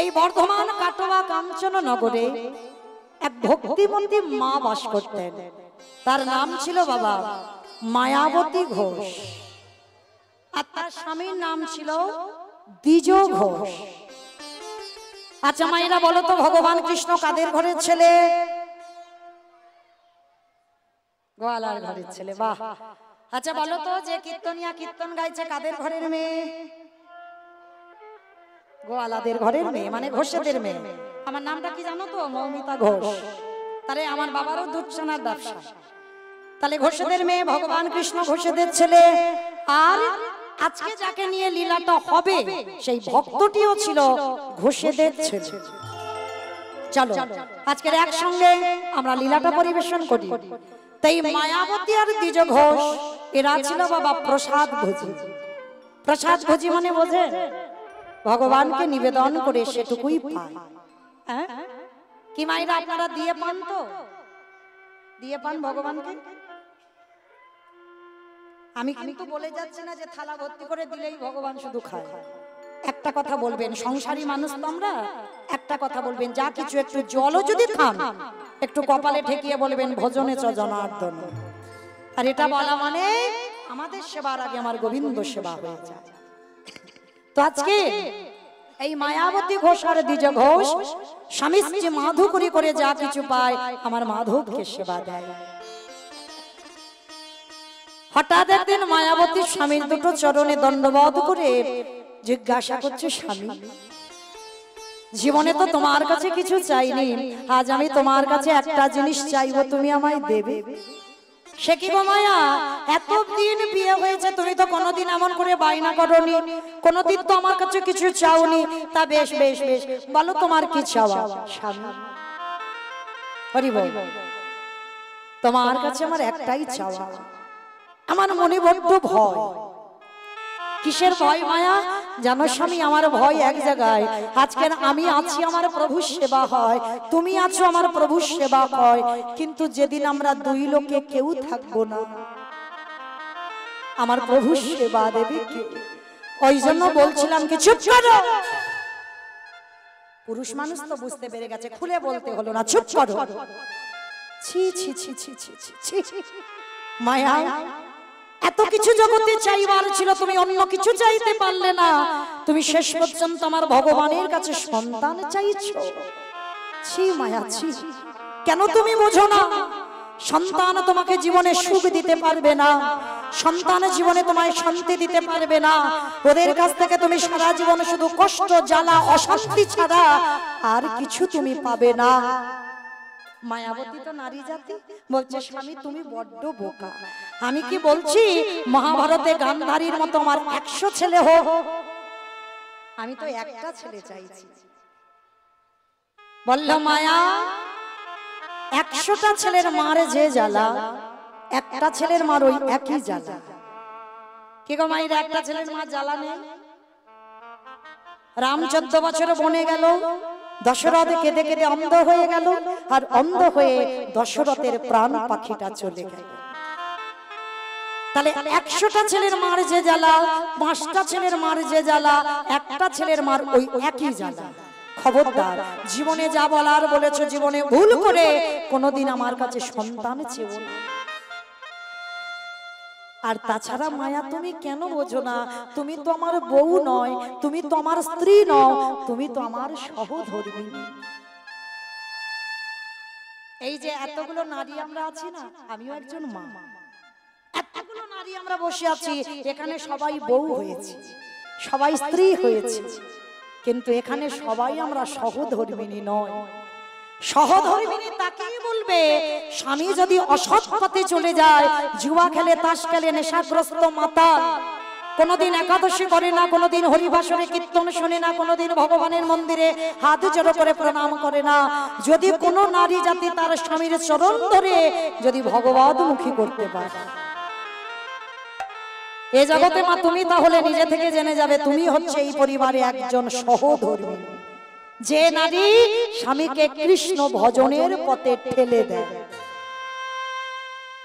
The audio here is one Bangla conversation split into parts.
এই বর্ধমান কাটোয়া কাঞ্চন নগরে এক ভক্তিমতী মা বাস করতেন। তার নাম ছিল বাবা মায়াবতী ঘোষ, আর তার স্বামীর নাম ছিল দ্বিজ ঘোষ। আচ্ছা মায়েরা বলো তো, ভগবান কৃষ্ণ কাদের ঘরের ছেলে? গোয়ালার ঘরের ছেলে। বাহ। আচ্ছা বলো তো, যে কীর্তনিয়া কীর্তন গাইছে কাদের ঘরের মেয়ে? গোয়ালাদের ঘরের মেয়ে, মানে ঘোষেদের মেয়ে। আমার নামটা কি জানো তো? মৌমিতা ঘোষ। তাহলে আমার বাবারও দুধ ছানার ব্যবসা। তাহলে ঘোষেদের মেয়ে, ভগবান কৃষ্ণ ঘোষেদের ছেলে। আর আজকে যাকে নিয়ে লীলাটা হবে সেই ভক্তটিও ছিল ঘোষেদের ছেলে। চলো আজকের একসঙ্গে আমরা লীলাটা পরিবেশন করি। তাই মায়াবতী আর দ্বিজ ঘোষ এরা ছিল বাবা প্রসাদ ভোজি। প্রসাদ ভোজি মানে বোঝে? ভগবানকে নিবেদন করে সেটুকুই পায়। কি মায়েরা আপনারা দিয়ে পান তো? দিয়ে পান ভগবানকে? আমি কিন্তু বলে যাচ্ছি না যে থালা ভর্তি করে দিলেই ভগবান শুধু খায়। একটা কথা বলবেন, সংসারী মানুষ তো আমরা, একটা কথা বলবেন, যা কিছু একটু জলও যদি খান একটু কপালে ঠেকিয়ে বলবেন ভোজনে চ জনার্দন। আর এটা বলা মানে আমাদের সেবার আগে আমার গোবিন্দ সেবা হয়ে যায়। তো আজকে এই মায়াবতী ঘোষ আর দ্বিজ ঘোষ স্বামী স্ত্রী মাধু করে যা কিছু পায় আমার মাধবকে সেবা দেয়। হঠাৎ একদিন মায়াবতী স্বামীর দুটো চরণে দণ্ডবোধ করে জিজ্ঞাসা করছে, স্বামী জীবনে তো তোমার কাছে কিছু চাইনি, আজ আমি তোমার কাছে একটা জিনিস চাইবো, তুমি আমায় দেবে? সে কি গো মায়া, এতদিন বিয়ে হয়েছে তুমি তো কোনোদিন এমন করে বায়না করনি, কোনোদিন তো আমার কাছে কিছু চাওনি। তা বেশ বেশ বেশ বলো তোমার কি চাওয়া? স্বামী হরি বল, তোমার কাছে আমার একটাই চাওয়া, আমার মনে বড্ড ভয়। কিসের ভয় মায়া জানো স্বামী? আমার ভয় এক জায়গায়, আজকে আমি আছি আমার প্রভুর সেবা হয়, তুমি আছো আমার প্রভুর সেবা হয়, কিন্তু যেদিন আমরা দুই লোকে কেউ থাকবো না আমার প্রভুর সেবা দেবে কে? ওই জন্য বলছিলাম কি চুপ করো। পুরুষ মানুষ তো বুঝতে পেরে গেছে, খুলে বলতে হলো না, চুপ করো। ছি ছি ছি ছি ছি ছি মায়া, এত কিছু জগতে চাইবার ছিল, তুমি অন্য কিছু চাইতে পারলে না, তুমি শেষ পর্যন্ত আমার ভগবানের কাছে সন্তান চাইছো। ছি মায়া ছি, কেন তুমি বোঝো না সন্তান তোমাকে জীবনে সুখ দিতে পারবে না, সন্তান জীবনে তোমায় শান্তি দিতে পারবে না, ওদের কাছ থেকে তুমি সারা জীবন শুধু কষ্ট জ্বালা অশান্তি ছাড়া আর কিছু তুমি পাবে না। মায়াবতী তো নারী জাতি, বলছে স্বামী তুমি বড্ড বোকা। আমি কি বলছি মহাভারতে গান্ধারীর মতো আমার 100 ছেলে হোক, আমি তো একটা ছেলে চাইছি। বলল মায়া 100টা ছেলের মারে যে জ্বালা, একটা ছেলের মার ওই একই জ্বালা। কি গো মায়ের একটা ছেলের মার জ্বালা নেই? রাম 14 বছর বনে গেল, দশরথ কেঁদে কেঁদে অন্ধ হয়ে গেল, আর অন্ধ হয়ে দশরথের প্রাণ পাখিটা চলে গেল। তাহলে 100টা ছেলের মার যে জ্বালা, 5টা ছেলের মার যে জ্বালা, একটা ছেলের মার ওই একই জ্বালা। খবরদার জীবনে যা বলার বলেছো, জীবনে ভুল করে কোনোদিন আমার কাছে সন্তান চেও না। আর তাছাড়া মায়া তুমি কেন বোঝো না, তুমি তো আমার বউ নয়, তুমি তো আমার স্ত্রী নও, তুমি তো আমার সহধর্মিণী। এই যে এতগুলো নারী আমরা আছি না, আমিও একজন মা, এতগুলো নারী আমরা বসে আছি, এখানে সবাই বউ হয়েছে, সবাই স্ত্রী হয়েছে, কিন্তু এখানে সবাই আমরা সহধর্মিণী নয়। সহধর্মিণী তাকেই বলবে স্বামী যদি অসৎ পথে চলে যায়, জুয়া খেলে, তাস খেলে, নেশাগ্রস্ত মাতাল, কোনদিন একাদশী করে না, কোনদিন হরিবাসরে কীর্তন শোনে না, কোনদিন ভগবানের মন্দিরে হাত জড়ো করে প্রণাম করে না। যদি কোনো নারী জাতি তার স্বামীর চরণ ধরে যদি ভগবতমুখী করতে পারে, এই জগতে মা তুমি তাহলে নিজে থেকে জেনে যাবে তুমি হচ্ছে এই পরিবারে একজন সহধর্মিণী, যে নারী স্বামীকে কৃষ্ণ ভজনের পথে ঠেলে দেয়।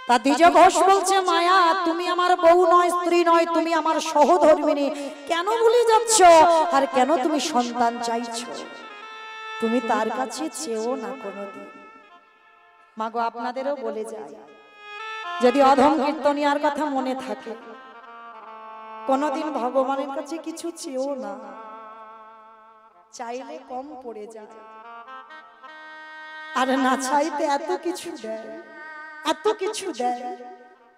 তা দ্বিজ ঘোষ বলছে মায়া তুমি আমার বউ নয়, স্ত্রী নয়, তুমি আমার সহধর্মিণী, কেন ভুলে যাচ্ছ আর কেন তুমি সন্তান চাইছো? তুমি তার কাছে চেয়েও না কোনোদিন। মাগো আপনাদেরও বলে যায়, যদি অধম কীর্তনিয়ার কথা মনে থাকে, কোনোদিন ভগবানের কাছে কিছু চেয়েও না, চাইলে কম পড়ে যায়, আর না চাইতে এত কিছু দেয়, এত কিছু দেয়।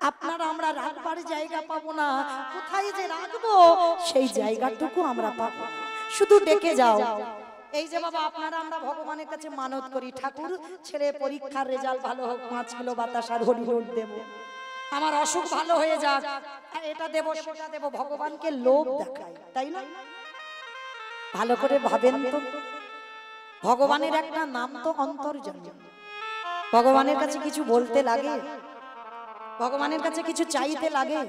আপনারা আমরা রাখবার জায়গা পাবো না, কোথায় যে রাখবো সেই জায়গাটুকু আমরা পাবো। শুধু ডেকে যাও। এই যে বাবা আপনারা আমরা ভগবানের কাছে মানত করি, ঠাকুর ছেলে পরীক্ষার রেজাল্ট ভালো হোক, 5 কিলো বাতাসার হরিহর দেব, আমার অসুখ ভালো হয়ে যাক, এটা দেব সেটা দেব, ভগবানকে লোভ দেখায়, তাই না? ভালো করে ভাবেন তো, ভগবানের একটা নাম তো অন্তর্যামী। ভগবানের কাছে কিছু বলতে লাগে, ভগবানের কাছে কিছু চাইতে লাগে?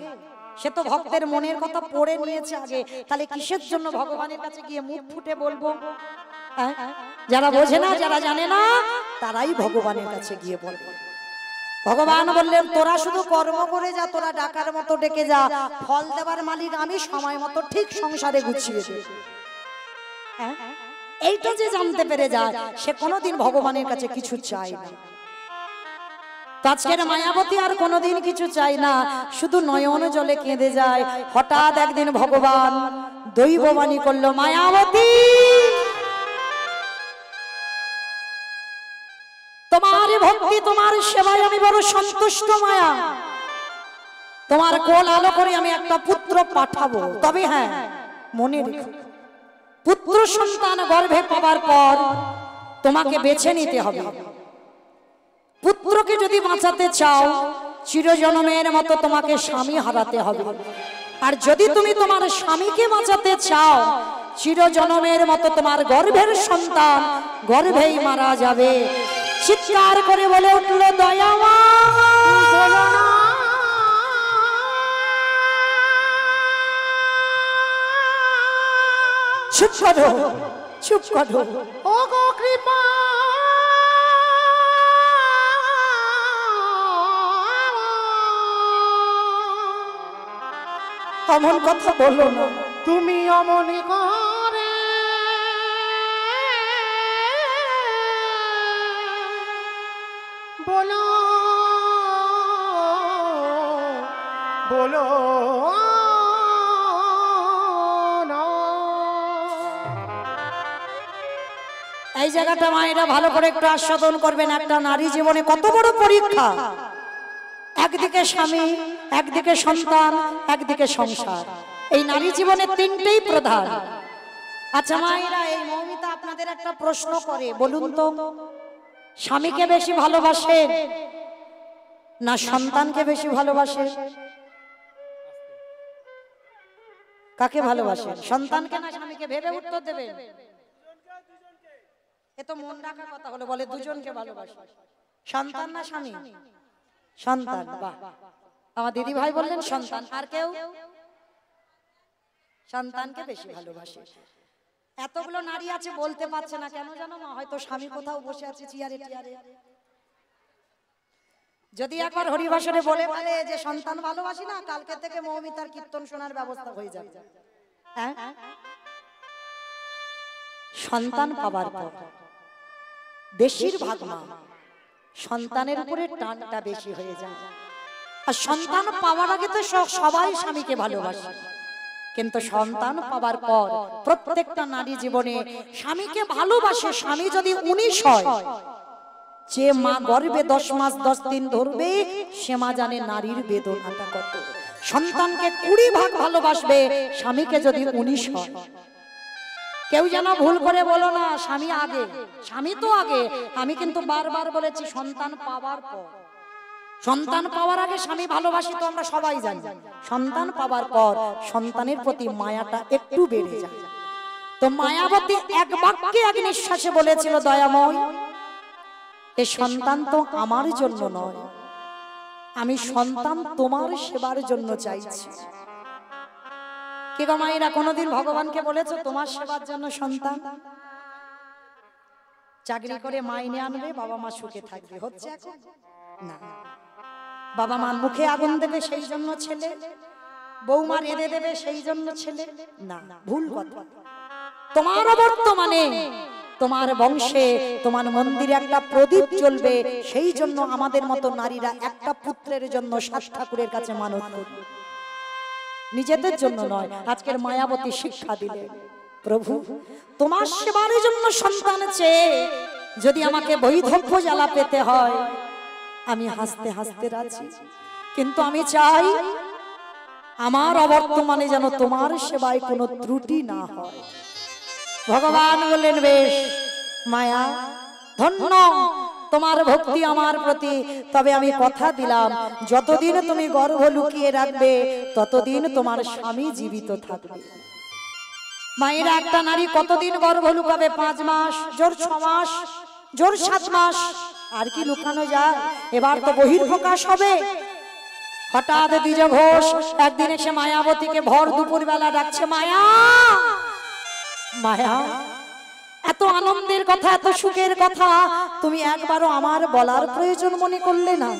সে তো ভক্তের মনের কথা পড়ে নিয়েছে আগে, তাহলে কিসের জন্য ভগবানের কাছে গিয়ে মুখ ফুটে বলবো? যারা বোঝে না, যারা জানে না, তারাই ভগবানের কাছে গিয়ে বলবে। ভগবান বললেন তোরা শুধু কর্ম করে যা, তোরা ডাকার মতো ডেকে যা, ফল দেবার মালিক আমি, সময় মতো ঠিক সংসারে গুছিয়ে দেব। এইটা যে জানতে পেরে যায়, সে কোনোদিন ভগবানের কাছে কিছু চায় না। আজকের মায়াবতী আর কোনোদিন কিছু চাই না, শুধু নয়ন জলে কেঁদে যায়। হঠাৎ একদিন ভগবান দৈববাণী করলো, মায়াবতী তোমার ভক্তি, তোমার সেবায় আমি বড় সন্তুষ্ট মায়া, তোমার কোল আলো করে আমি একটা পুত্র পাঠাবো। তবে হ্যাঁ, মনে রেখো, পুত্র সন্তান গর্ভে পাবার পর তোমাকে বেছে নিতে হবে। পুত্রকে যদি বাঁচাতে চাও, চিরজন্মের মতো তোমাকে স্বামী হারাতে হবে। আর যদি তুমি তোমার স্বামীকে বাঁচাতে চাও, চিরজন্মের মতো তোমার গর্ভের সন্তান গর্ভেই মারা যাবে। চিৎকার করে বলে উঠল দয়াময়, চুপ করো, চুপ করো, ও গো কৃপা, অমন কথা বলো না, তুমি অমনি করে বলো, বলো এই জায়গাটা মায়েরা ভালো করে একটু আস্বাদন করবেন। একটা নারী জীবনে কত বড় পরীক্ষা, একদিকে স্বামী, একদিকে সন্তান, একদিকে সংসার। এই নারী জীবনে তিনটেই প্রধান। আচ্ছা মায়েরা, এই মৌমিতা আপনাদের একটা প্রশ্ন করে, বলুন তো, স্বামীকে বেশি ভালোবাসেন না সন্তানকে বেশি ভালোবাসেন? কাকে ভালোবাসেন, সন্তানকে না স্বামীকে? ভেবে উত্তর দেবেন। এ তো মন রাখার কথা হলো, বলে দুজনকে ভালোবাসে। সন্তান না স্বামী? সন্তান। বাহ, আমার দিদি ভাই বললেন সন্তান। আর কেউ? সন্তানকে বেশি ভালোবাসে। এতগুলো নারী আছে বলতে পারছে না কেন জানো মা? হয়তো স্বামী কোথাও বসে আছে চেয়ারে টিয়ারে। যদি একবার হরিভাষণে বলে বলে যে সন্তান ভালোবাসি না, কালকে থেকে মৌমিতার কীর্তন শোনার ব্যবস্থা হয়ে যাবে। সন্তান পাবার পর বেশিরভাগ মা সন্তানের উপরে টানটা বেশি হয়ে যায়। আর সন্তান পাওয়ার আগে তো সবাই স্বামীকে ভালোবাসে, কিন্তু সন্তান পাওয়ার পর প্রত্যেকটা নারী জীবনে স্বামীকে ভালোবাসে। স্বামী যদি 19 হয়, যে মা গর্ভে 10 মাস 10 দিন ধরবে, সে মা জানে নারীর বেদনাটা কত। সন্তানকে 20 ভাগ ভালোবাসবে স্বামীকে যদি 19 হয়। কেউ যেন ভুল করে বলো না স্বামী আগে, স্বামী তো আগে। আমি কিন্তু বারবার বলেছি সন্তান পাওয়ার পর। সন্তান পাওয়ার আগে স্বামী ভালোবাসি তো আমরা সবাই জানি। সন্তান পাওয়ার পর সন্তানের প্রতি মায়াটা একটু বেড়ে যায়। তো মায়াবতী এক বাক্যে এক নিঃশ্বাসে বলেছিল, দয়াময়, এই সন্তান তো আমার জন্য নয়, আমি সন্তান তোমার সেবার জন্য চাইছি। কি গো মায়েরা, কোনোদিন ভগবানকে বলেছো তোমার সেবার জন্য সন্তান? চাকরি করে মাইনে আনবে, বাবা মা সুখে থাকবে, হচ্ছে এখন? না। বাবা মা মুখে আগুন দেবে সেই জন্য ছেলে, বৌমা রেঁধে দেবে সেই জন্য ছেলে? না, ভুল কথা। তোমার বর্তমানে তোমার বংশে তোমার মন্দিরে একটা প্রদীপ জ্বলবে, সেই জন্য আমাদের মতো নারীরা একটা পুত্রের জন্য 7 ঠাকুরের কাছে মানত করে, নিজেদের জন্য নয়। আজকের মায়াবতী শিক্ষা দিলে, প্রভু তোমার সেবার জন্য সন্তান চেয়ে যদি আমাকে বৈধব্য জ্বালা পেতে হয়, আমি হাসতে হাসতে রাজি, কিন্তু আমি চাই আমার অবর্তমানে যেন তোমার সেবায় কোনো ত্রুটি না হয়। ভগবান বললেন, বেশ মায়া, ধন্য তোমার ভক্তি আমার প্রতি, তবে আমি কথা দিলাম যতদিন তুমি গর্ভ লুকিয়ে রাখবে ততদিন তোমার স্বামী জীবিত থাকবে। মায়েরা, একটা নারী কতদিন গর্ভ লুকাবে? 5 মাস, জোর 6 মাস, জোর 7 মাস, আর কি লুকানো যায়? এবার তো বহির্প্রকাশ হবে। হঠাৎ দ্বিজ ঘোষ একদিন এসে মায়াবতীকে ভর দুপুর বেলা ডাকছে, মায়া, মায়া, এত আনন্দের কথা, এত সুখের কথা তুমি একবারও আমার বলার প্রয়োজন মনে করলে না?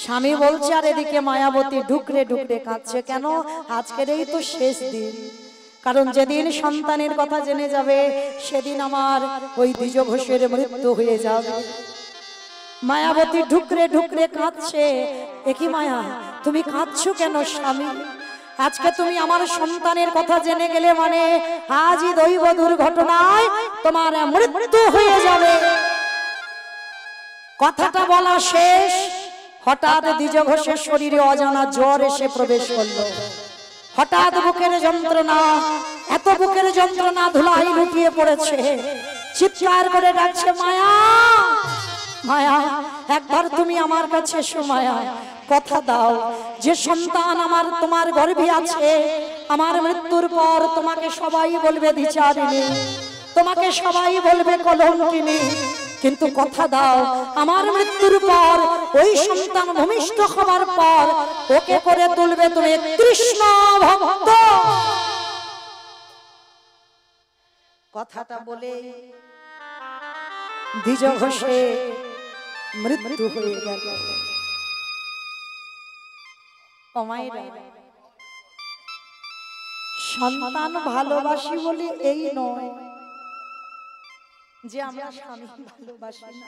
স্বামী বলছে, আর এদিকে মায়াবতী ঢুকরে ঢুকরে কাঁদছে। কেন? আজকের এই তো শেষ দিন, কারণ যেদিন সন্তানের কথা জেনে যাবে সেদিন আমার ওই দ্বিজ ঘোষের মৃত্যু হয়ে যাবে। মায়াবতী ঢুকরে ঢুকরে কাঁদছে। একই মায়া, তুমি কাঁদছো কেন স্বামী? আজকে তুমি আমার সন্তানের কথা জেনে গেলে মানে আজই দৈব দুর্ঘটনায় তোমার মৃত্যু হয়ে যাবে। কথাটা বলা শেষ, হঠাৎ দ্বিজ ঘোষের শরীরে অজানা জ্বর এসে প্রবেশ করলো। হঠাৎ বুকের যন্ত্রণা, এত বুকের যন্ত্রণা ধুলাই লুটিয়ে পড়েছে। চিৎকার করে ডাকছে, মায়া, মায়া, একবার তুমি আমার কাছে এসো। মায়া, কথা দাও যে সন্তান আমার তোমার গর্ভে আছে, আমার মৃত্যুর পর তোমাকে সবাই বলবে দ্বিচারিণী, তোমাকে সবাই বলবে কলঙ্কিনী, কিন্তু কথা দাও আমার মৃত্যুর পর ওই সন্তান ভূমিষ্ঠ হবার পর ওকে করে তুলবে তুমি কৃষ্ণ ভক্ত। কথাটা বলে দ্বিজ ঘোষে মৃত্যু হয়ে গেল। সন্তান ভালোবাসি বলে এই নয় যে আমরা স্বামী ভালোবাসি না।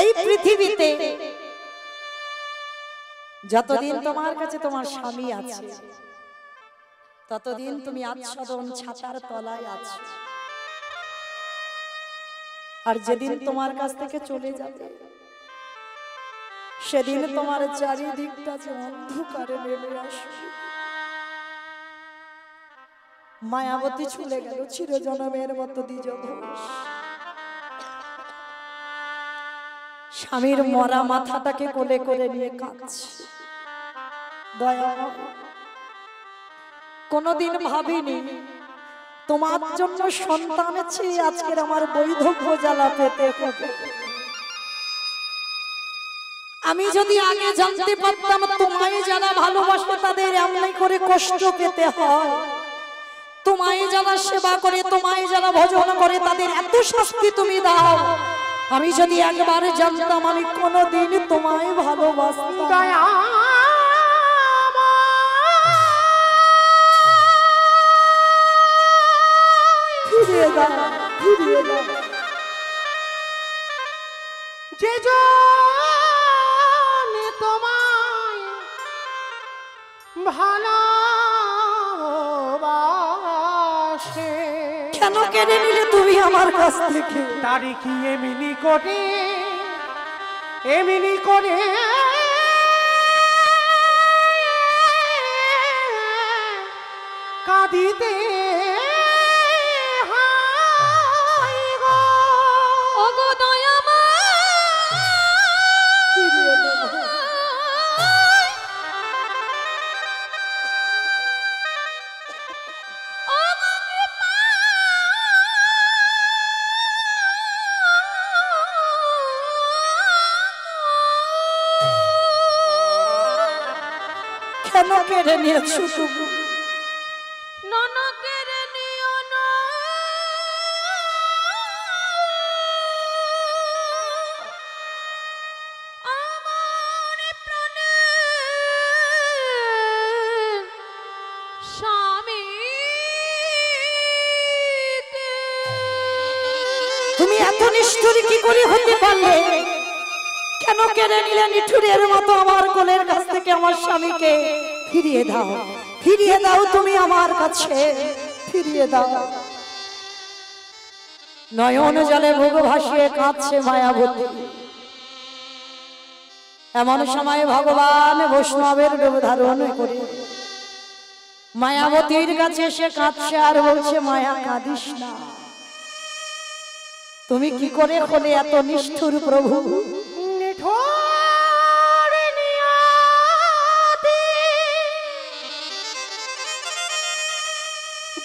এই পৃথিবীতে যতদিন তোমার কাছে তোমার স্বামী আছে ততদিন তুমি আচ্ছাদন ছাতার তলায় আছো, আর যেদিন তোমার কাছ থেকে চলে যাবে সেদিন তোমার চারিদিকটা যে অন্ধকারে নেমে আসবে। মায়াবতী চলে গেল চিরজনমের মতো দ্বিজ ঘোষ। স্বামীর মরা মাথাটাকে কোলে করে নিয়ে কাঁদছে। দয়া, কোনদিন ভাবিনি তোমার জন্য সন্তান চেয়ে আজকের আমার বৈধব্য জ্বালা পেতে হবে। আমি যদি আগে জানতে পারতাম তোমায় যারা ভালোবাসে তাদের এমনি করে কষ্ট পেতে হয়, তোমায় যারা সেবা করে, তোমায় যারা ভজন করে তাদের এত শাস্তি তুমি দাও, আমি যদি একবার জানতাম আমি কোনদিন তোমায় ভালোবাসতাম। ফিরিয়ে দাও, ফিরিয়ে দাও। যে জনে তোমায় ভালোবাসে, কেন কেড়ে নিলে তুমি আমার কাছ থেকে? তারি কি এমনি করে কাঁদিতে কেন কেড়ে নিয়েছো তুমি? তুমি এত নিষ্ঠুর কি করে হতে পারলে? কেন কেড়ে নিলে নিঠুরের মতো আমার কোলের কাছ থেকে আমার স্বামীকে? ফিরিয়ে দাও, ফিরিয়ে দাও, তুমি আমার কাছে ফিরিয়ে দাও। নয়ন জলে বুক ভাসিয়ে কাঁদছে মায়াবতী। এমন সময় ভগবান বৈষ্ণবের রূপ ধারণ করে মায়াবতীর কাছে এসে কাঁদছে আর বলছে, মায়া কাঁদিস না। তুমি কি করে হলে এত নিষ্ঠুর প্রভু? নিঠুর নিয়তি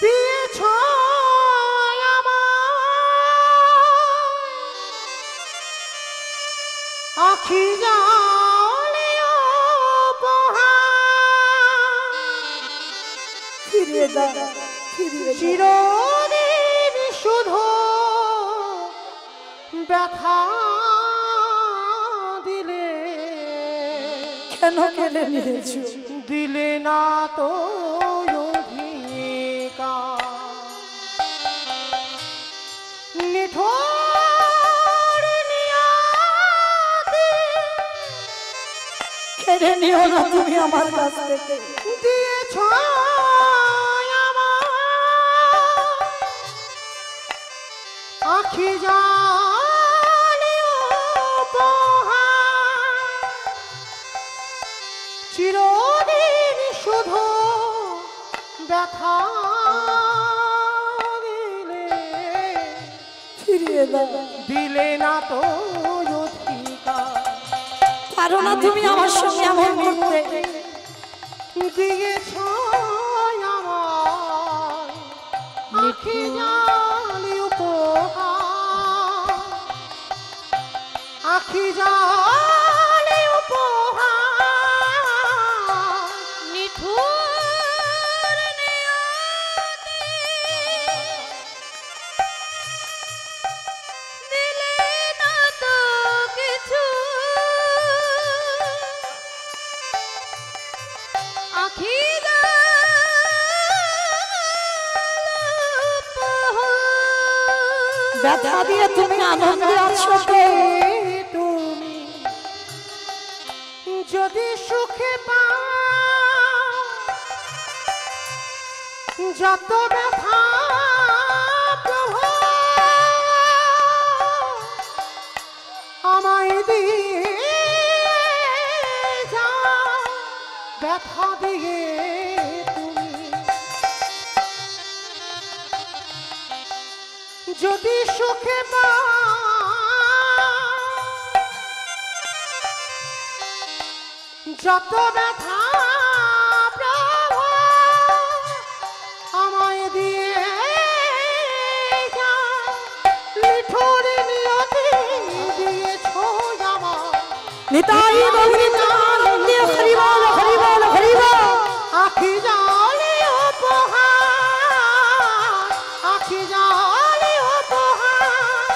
দিয়েছ আখি জলে ফিরিয়ে দাও, ফিরিয়ে দাও। চিরদিন শুধু ব্যথা দিলে, কেন কেড়ে নিয়েছো? দিলে না তো অধিকার। নিঠুর নিয়তি কেড়ে নিও না তুমি আমার কাছ থেকে। দিয়েছ আখি জলে উপহার। চিরদিন শুধু ব্যথা দিলে, ফিরিয়ে দাও। দিলে না তো অধিকার। পারো না তুমি আমার সঙ্গে এমন করতে। দিয়েছ আমার আখি জলে উপহার। আখি জলে উপহার। নিঠুর নিয়তি দিলে না তো কিছু। আখি ব্যথা দিয়ে তুমি আনন্দে আছো তো? তুমি যদি সুখে পাও, যত ব্যথা প্রভু আমায় দিয়ে যাও। ব্যথা দিয়ে তুমি যদি সুখে পাও, যত ব্যথা প্রভু আমায় দিয়ে যাও। নিঠুর নিয়তি দিয়েছ আমার নিতাই গৌরী প্রেমানন্দে হরি বল, হরি বল, হরি বল। আখি জলে উপহার। আখি জলে উপহার।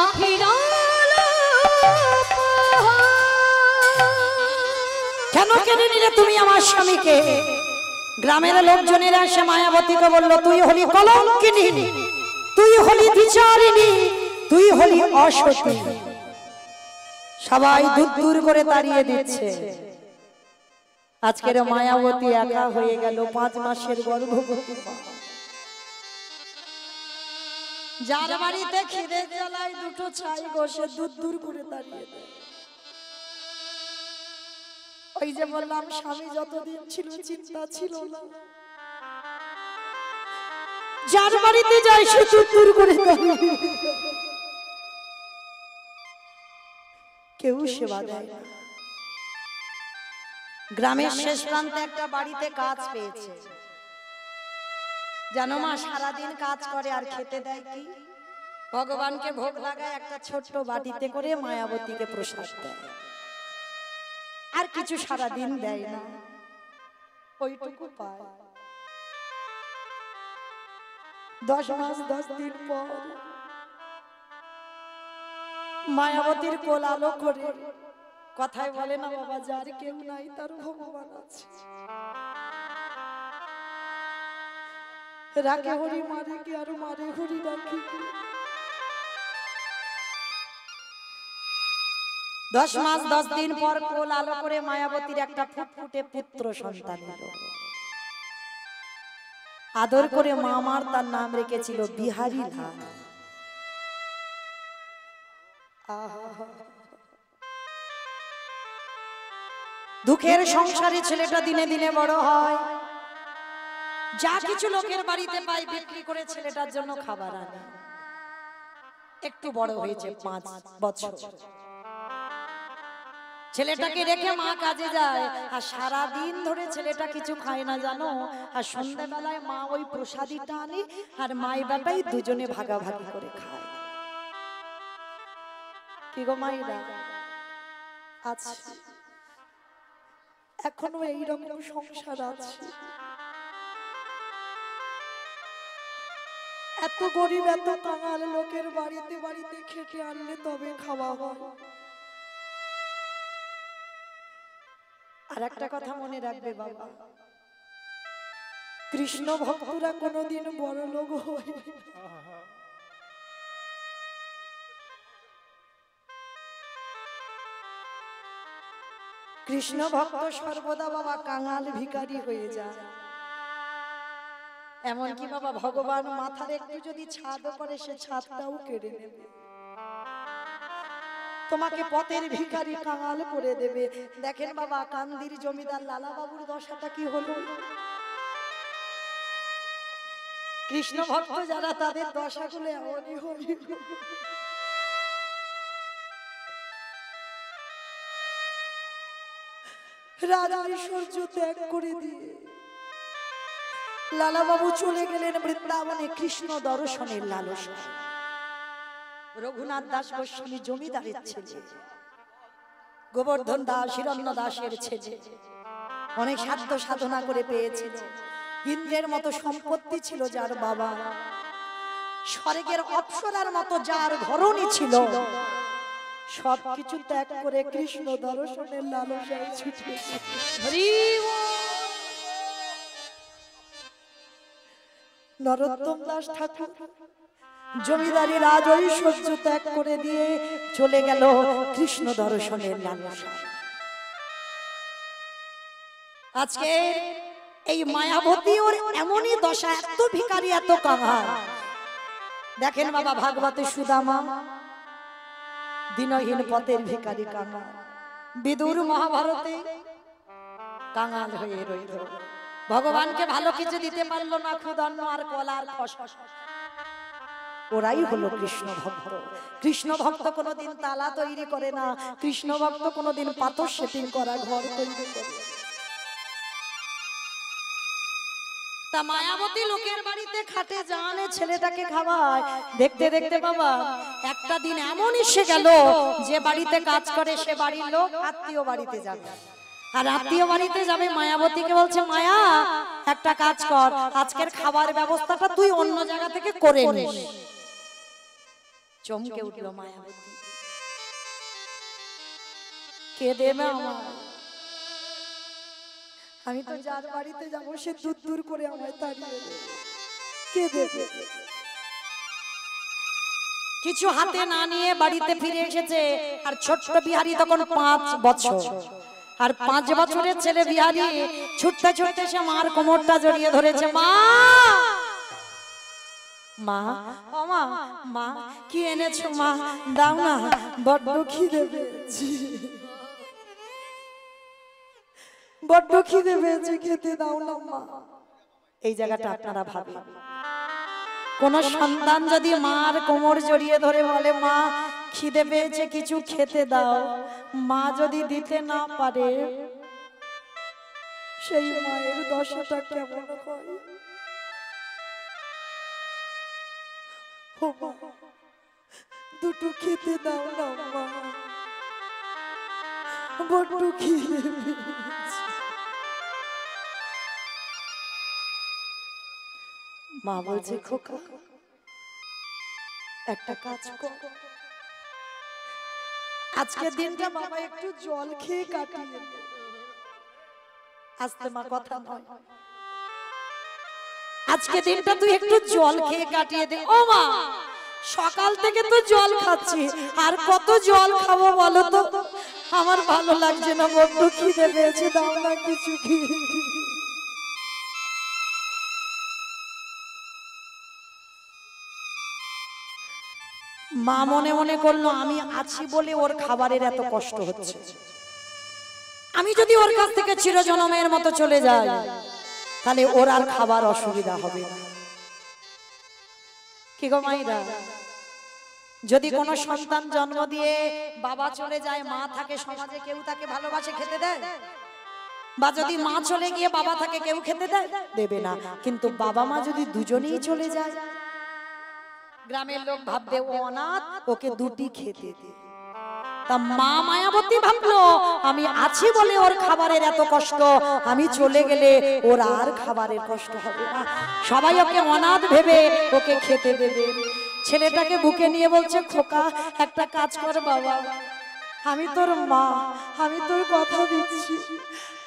আখি জলে কেন কেড়ে নিলে তুমি আমার স্বামীকে? গ্রামের লোকজনেরা এসে মায়াবতীকে বলল, তুই হলি কলঙ্কিনী, তুই হলি বিচারিণী, তুই হলি অসতী। সবাই দূর দূর করে তাড়িয়ে দিচ্ছে। আজকের মায়াবতী একা হয়ে গেল, 5 মাসের গর্ভবতী মা। যার বাড়িতে খিদে জ্বালায় দুটো ছাই বসে দূর দূর করে তাড়িয়ে দেয়। ওই যে বললাম স্বামী যতদিন ছিল চিন্তা ছিল না, যার বাড়িতে যায় সে দূর দূর করে তাড়িয়ে দেয়। কেউ সেবা দেয় না। গ্রামের শেষ প্রান্তে একটা বাড়িতে কাজ পেয়েছে। জানো মা, সারাদিন কাজ করে আর খেতে দেয় কি? ভগবানকে ভোগ লাগায় একটা ছোট্ট বাটিতে করে মায়াবতীকে প্রসাদ দেয়, আর কিছু সারাদিন দেয় না, ওইটুকু পায়। 10 মাস 10 দিন পর মায়াবতীর কোল আলো করে কথায় বলে না, বাবা যার কেউ নাই তার ভগবান আছে। রাখে হরি মারে কি আর মারে হরি রাখি। 10 মাস 10 দিন পর কোল আলো করে মায়াবতীর একটা ফুটফুটে পুত্র সন্তান হলো। আদর করে মা আমার তার নাম রেখেছিল বিহারী লাল। দুঃখের সংসারে ছেলেটা দিনে দিনে বড় হয়, যা কিছু লোকের বাড়িতে পায় বিক্রি করে ছেলেটার জন্য খাবার আনে। একটু বড় হয়েছে 5 বছর, ছেলেটাকে রেখে মা কাজে যায়, আর সারা দিন ধরে ছেলেটা কিছু খায় না জানো। আর সন্ধ্যাবেলায় মা ওই প্রসাদীটা আনে, আর মাই বেটাই দুজনে ভাগাভাগি করে খায়। কি গো মাইরা, আচ্ছা এখনো এইরকম সংসার আছে? এত গরিব এত কাঙাল লোকের বাড়িতে বাড়িতে খেটে আনলে তবে খাওয়া হয়। আর একটা কথা মনে রাখবে বাবা, কৃষ্ণ ভক্তরা কোনোদিন বড় লোক হয় না। কৃষ্ণ ভক্ত সর্বদা বাবা কাঙাল ভিখারি হয়ে যায়। এমনকি বাবা ভগবান মাথার একটু যদি ছাদ করে সে ছাদটাও কেড়ে নেবে, তোমাকে পথের ভিখারি কাঙাল করে দেবে। দেখেন বাবা কান্দির জমিদার লালা বাবুর দশাটা কি হলো। কৃষ্ণ ভক্ত যারা তাদের দশাগুলো এমনই হলো। রাজা ঐশ্বর্য ত্যাগ করে দিয়ে লালা বাবু চলে গেলেন বৃন্দাবনে কৃষ্ণ দর্শনের লালসা। রঘুনাথ দাস গোস্বামী জমিদারের ছেলে, গোবর্ধন দাস হিরণ্য দাসের ছেলে, অনেক সাধ্য সাধনা করে পেয়েছিল। ইন্দ্রের মতো সম্পত্তি ছিল যার বাবা, স্বর্গের অপ্সরার মতো যার ঘরণী ছিল, সবকিছু ত্যাগ করে কৃষ্ণ দর্শনের লালসায় ছুটে নরোত্তম দাস ঠাকুর জমিদারি রাজ ঐশ্বর্য ত্যাগ করে দিয়ে চলে গেল কৃষ্ণ দর্শনের লালসা। আজকে এই মায়াবতী ওর এমনই দশা, এত ভিখারি এত কাঙাল। দেখেন বাবা ভাগবতে সুদামা দিনহীন পথের ভিখারি কাঙাল, বিদুর মহাভারতে কাঙাল হয়ে রইল, ভগবানকে ভালো কিছু দিতে পারলো না, ক্ষুধান্ন আর কলার খসখস। ওরাই হলো কৃষ্ণ ভক্ত। কৃষ্ণ ভক্ত কোনোদিন তালা তৈরি করে না, কৃষ্ণ ভক্ত কোনোদিন পাথর সেটিং করা ঘর তৈরি করে। তা মায়াবতী লোকের বাড়িতে খাটে জানে ছেলেটাকে খাওয়ায়, দেখতে দেখতে বাবা একটা দিন এমন এসে গেল যে বাড়িতে কাজ করে সে বাড়ির লোক আত্মীয় বাড়িতে যাবে, আর আত্মীয় বাড়িতে যাবে মায়াবতীকে বলছে, মায়া একটা কাজ কর, আজকের খাবার ব্যবস্থাটা তুই অন্য জায়গা থেকে করে নিস। চমকে উঠলো মায়াবতী, কে দেবে আমার? আমি তো যার বাড়িতে যাবো সে দূর দূর করে আমায় তাড়িয়ে দেবে, কে দেবে? কিছু হাতে না নিয়ে বাড়িতে ফিরে এসেছে, আর ছোট্ট বিহারি তখন 5 বছর, আর 5 বছরের ছেলে বিহারি ছুটতে ছুটতে সে মার কোমরটা জড়িয়ে ধরেছে। মা মা ও মা, মা কি এনেছো মা, দাও না, বড্ড খিদে পেয়েছে, বড্ড খিদে পেয়েছে, খেতে দাও না মা। এই জায়গাটা আপনারা ভাবেন, কোন সন্তান যদি মার কোমর জড়িয়ে ধরে বলে মা খিদে পেয়েছে কিছু খেতে দাও, মা যদি দিতে না পারে সেই মায়ের দশাটা কেমন হয়? ও মা, দুটো খেতে দাও না মা, বড্ড খিদে পেয়েছে। মা বলছে, খোকা একটা কাজ কর, আজকের দিনটা বাবা একটু জল খেয়ে কাটিয়ে দে। আস্তে মা, কথা নয়, আজকে দিনটা তুই একটু জল খেয়ে কাটিয়ে দে। ও মা, সকাল থেকে তো জল খাচ্ছি, আর কত জল খাবো বলো তো? আমার ভালো লাগছে না, বড্ড খিদে পেয়েছে, দাও না কিছু কি। মা মনে মনে করলো আমি আছি বলে ওর খাবারের এত কষ্ট হচ্ছে, আমি যদি ওর কাছ থেকে চিরজনমের মতো চলে যাই তাহলে ওর আর খাবার অসুবিধা হবে না। কি গো মাইরা, যদি কোনো সন্তান জন্ম দিয়ে বাবা চলে যায়, মা থাকে, সমাজে কেউ তাকে ভালোবাসে, খেতে দেয়? বা যদি মা চলে গিয়ে বাবা থাকে, কেউ খেতে দেয়? দেবে না। কিন্তু বাবা মা যদি দুজনেই চলে যায়, গ্রামের লোক ভাববে ও অনাথ, ওকে দুটি খেতে দে। তা মা মায়াবতী ভাবলো আমি আছি বলে ওর খাবারের এত কষ্ট, আমি চলে গেলে ওর আর খাবারের কষ্ট হবে না। সবাই ওকে অনাথ ভেবে ওকে খেতে দেবে। ছেলেটাকে বুকে নিয়ে বলছে, খোকা একটা কাজ কর বাবা, আমি তোর মা, আমি তোর কথা দিচ্ছি,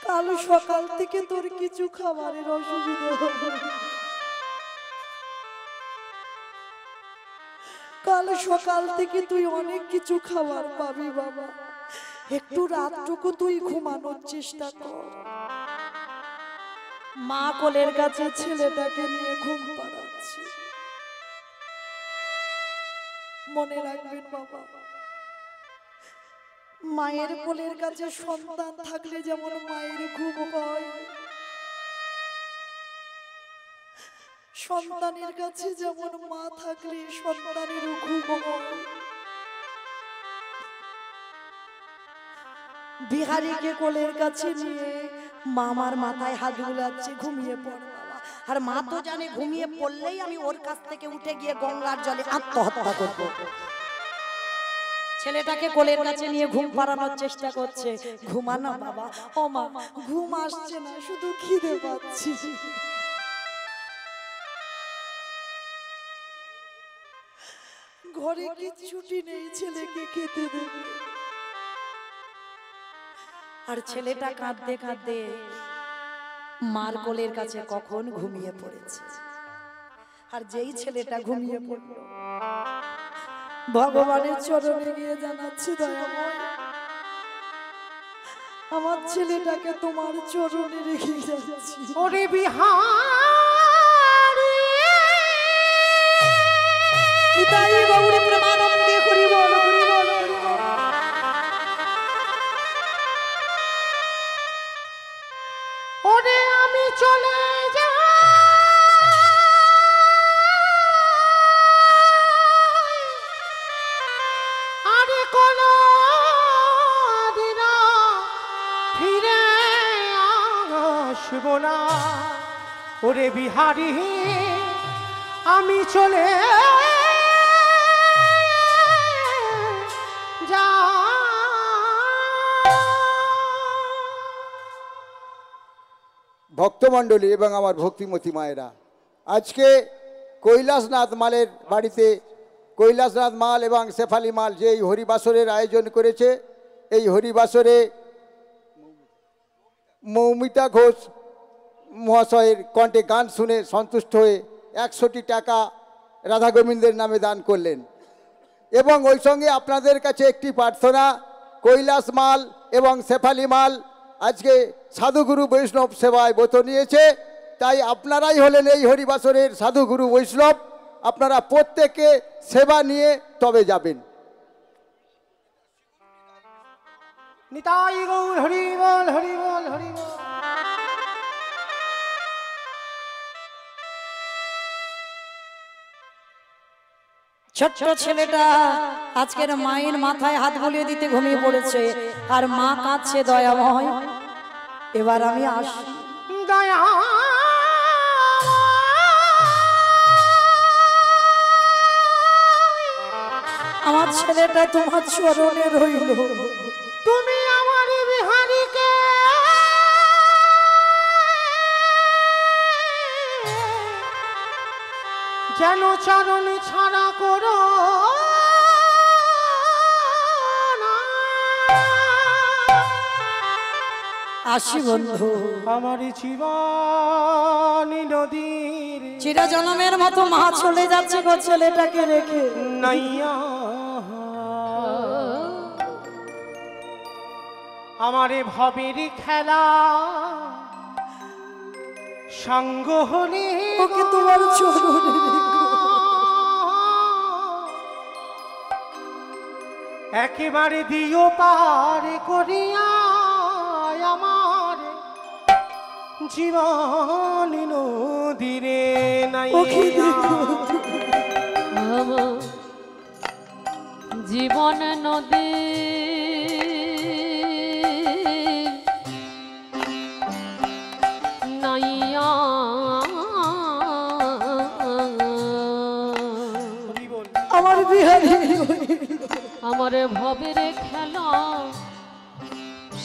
কাল সকাল থেকে তোর কিছু খাবারের অসুবিধা হবে, কাল সকাল থেকে তুই অনেক কিছু খাবার পাবি বাবা, একটু রাতটুকু তুই ঘুমানোর চেষ্টা কর। মা কোলের কাছে ছেলেটাকে নিয়ে ঘুম পাড়াচ্ছে। মনে রাখবেন বাবা, মায়ের কোলের কাছে সন্তান থাকলে যেমন মায়ের ঘুম হয়, সন্তানের কাছে যেমন মা থাকলে সন্তানেরও ঘুম হয়। বিহারীকে কোলের কাছে নিয়ে মামার মাথায় হাত বুলাচ্ছে, ঘুমিয়ে পড় বাবা। আর মা তো জানে ঘুমিয়ে পড়লেই আমি ওর কাছ থেকে উঠে গিয়ে গঙ্গার জলে আত্মহত্যা করব। ছেলেটাকে কোলের কাছে নিয়ে ঘুম পাড়ানোর চেষ্টা করছে। ঘুমানো বাবা। ও মা, ঘুম আসছে না, শুধু খিদে পাচ্ছি। ঘরে কিচ্ছুটি নেই ছেলেকে খেতে দেবে। আর ছেলেটা কাঁদতে কাঁদতে মার কোলের কাছে কখন ঘুমিয়ে পড়েছে। আর যেই ছেলেটা ঘুমিয়ে পড়ল, ভগবানের চরণে গিয়ে জানাচ্ছি, দয়াময় আমার ছেলেটাকে তোমার চরণে রেখে যাচ্ছি। ওরে বিহারি নিতাই গৌরী প্রেমানন্দে হরি বল, হরি বল, হরি বল। ওরে আমি চলে যাই, আরে কোনো দিন ফিরে আসবো না। ওরে বিহারি আমি চলে ভক্তমণ্ডলী এবং আমার ভক্তিমতী মায়েরা, আজকে কৈলাসনাথ মালের বাড়িতে কৈলাসনাথ মাল এবং শেফালি মাল যে এই হরিবাসরের আয়োজন করেছে, এই হরিবাসরে মৌমিতা ঘোষ মহাশয়ের কণ্ঠে গান শুনে সন্তুষ্ট হয়ে 100টি টাকা রাধা গোবিন্দের নামে দান করলেন। এবং ওই সঙ্গে আপনাদের কাছে একটি প্রার্থনা, কৈলাস মাল এবং শেফালি মাল আজকে সাধুগুরু বৈষ্ণব সেবায় ব্রত নিয়েছে, তাই আপনারাই হলেন এই হরিবাসরের সাধুগুরু বৈষ্ণব। আপনারা প্রত্যেকে সেবা নিয়ে তবে যাবেন। নিতাই গৌর হরি বল, হরি বল, হরি বল। ছোট্ট ছেলেটা আজকের মায়ের মাথায় হাত বুলিয়ে দিতে ঘুমিয়ে পড়েছে, আর মা কাঁদছে, দয়াময় এবার আমি আসি। দয়া আমার ছেলেটা তোমার চরণে রইল, তুমি আমার বিহারীকে যেন চরণ ছাড়া করো না। আসি বন্ধু। আমার জীবন নদীর চিরজনমের মতো মা চলে যাচ্ছে গো ছেলেটাকে রেখে। নাইয়া আমারে ভবের খেলা সঙ্গ হলে ওকে তোমার চরণে রেখো। একেবারে দিও পার করিয়া আমার জীবন নদীরে ওকে নাইয়া আমার জীবন নদী নাইয়া আমার বিহারি আমার ভবের খেলা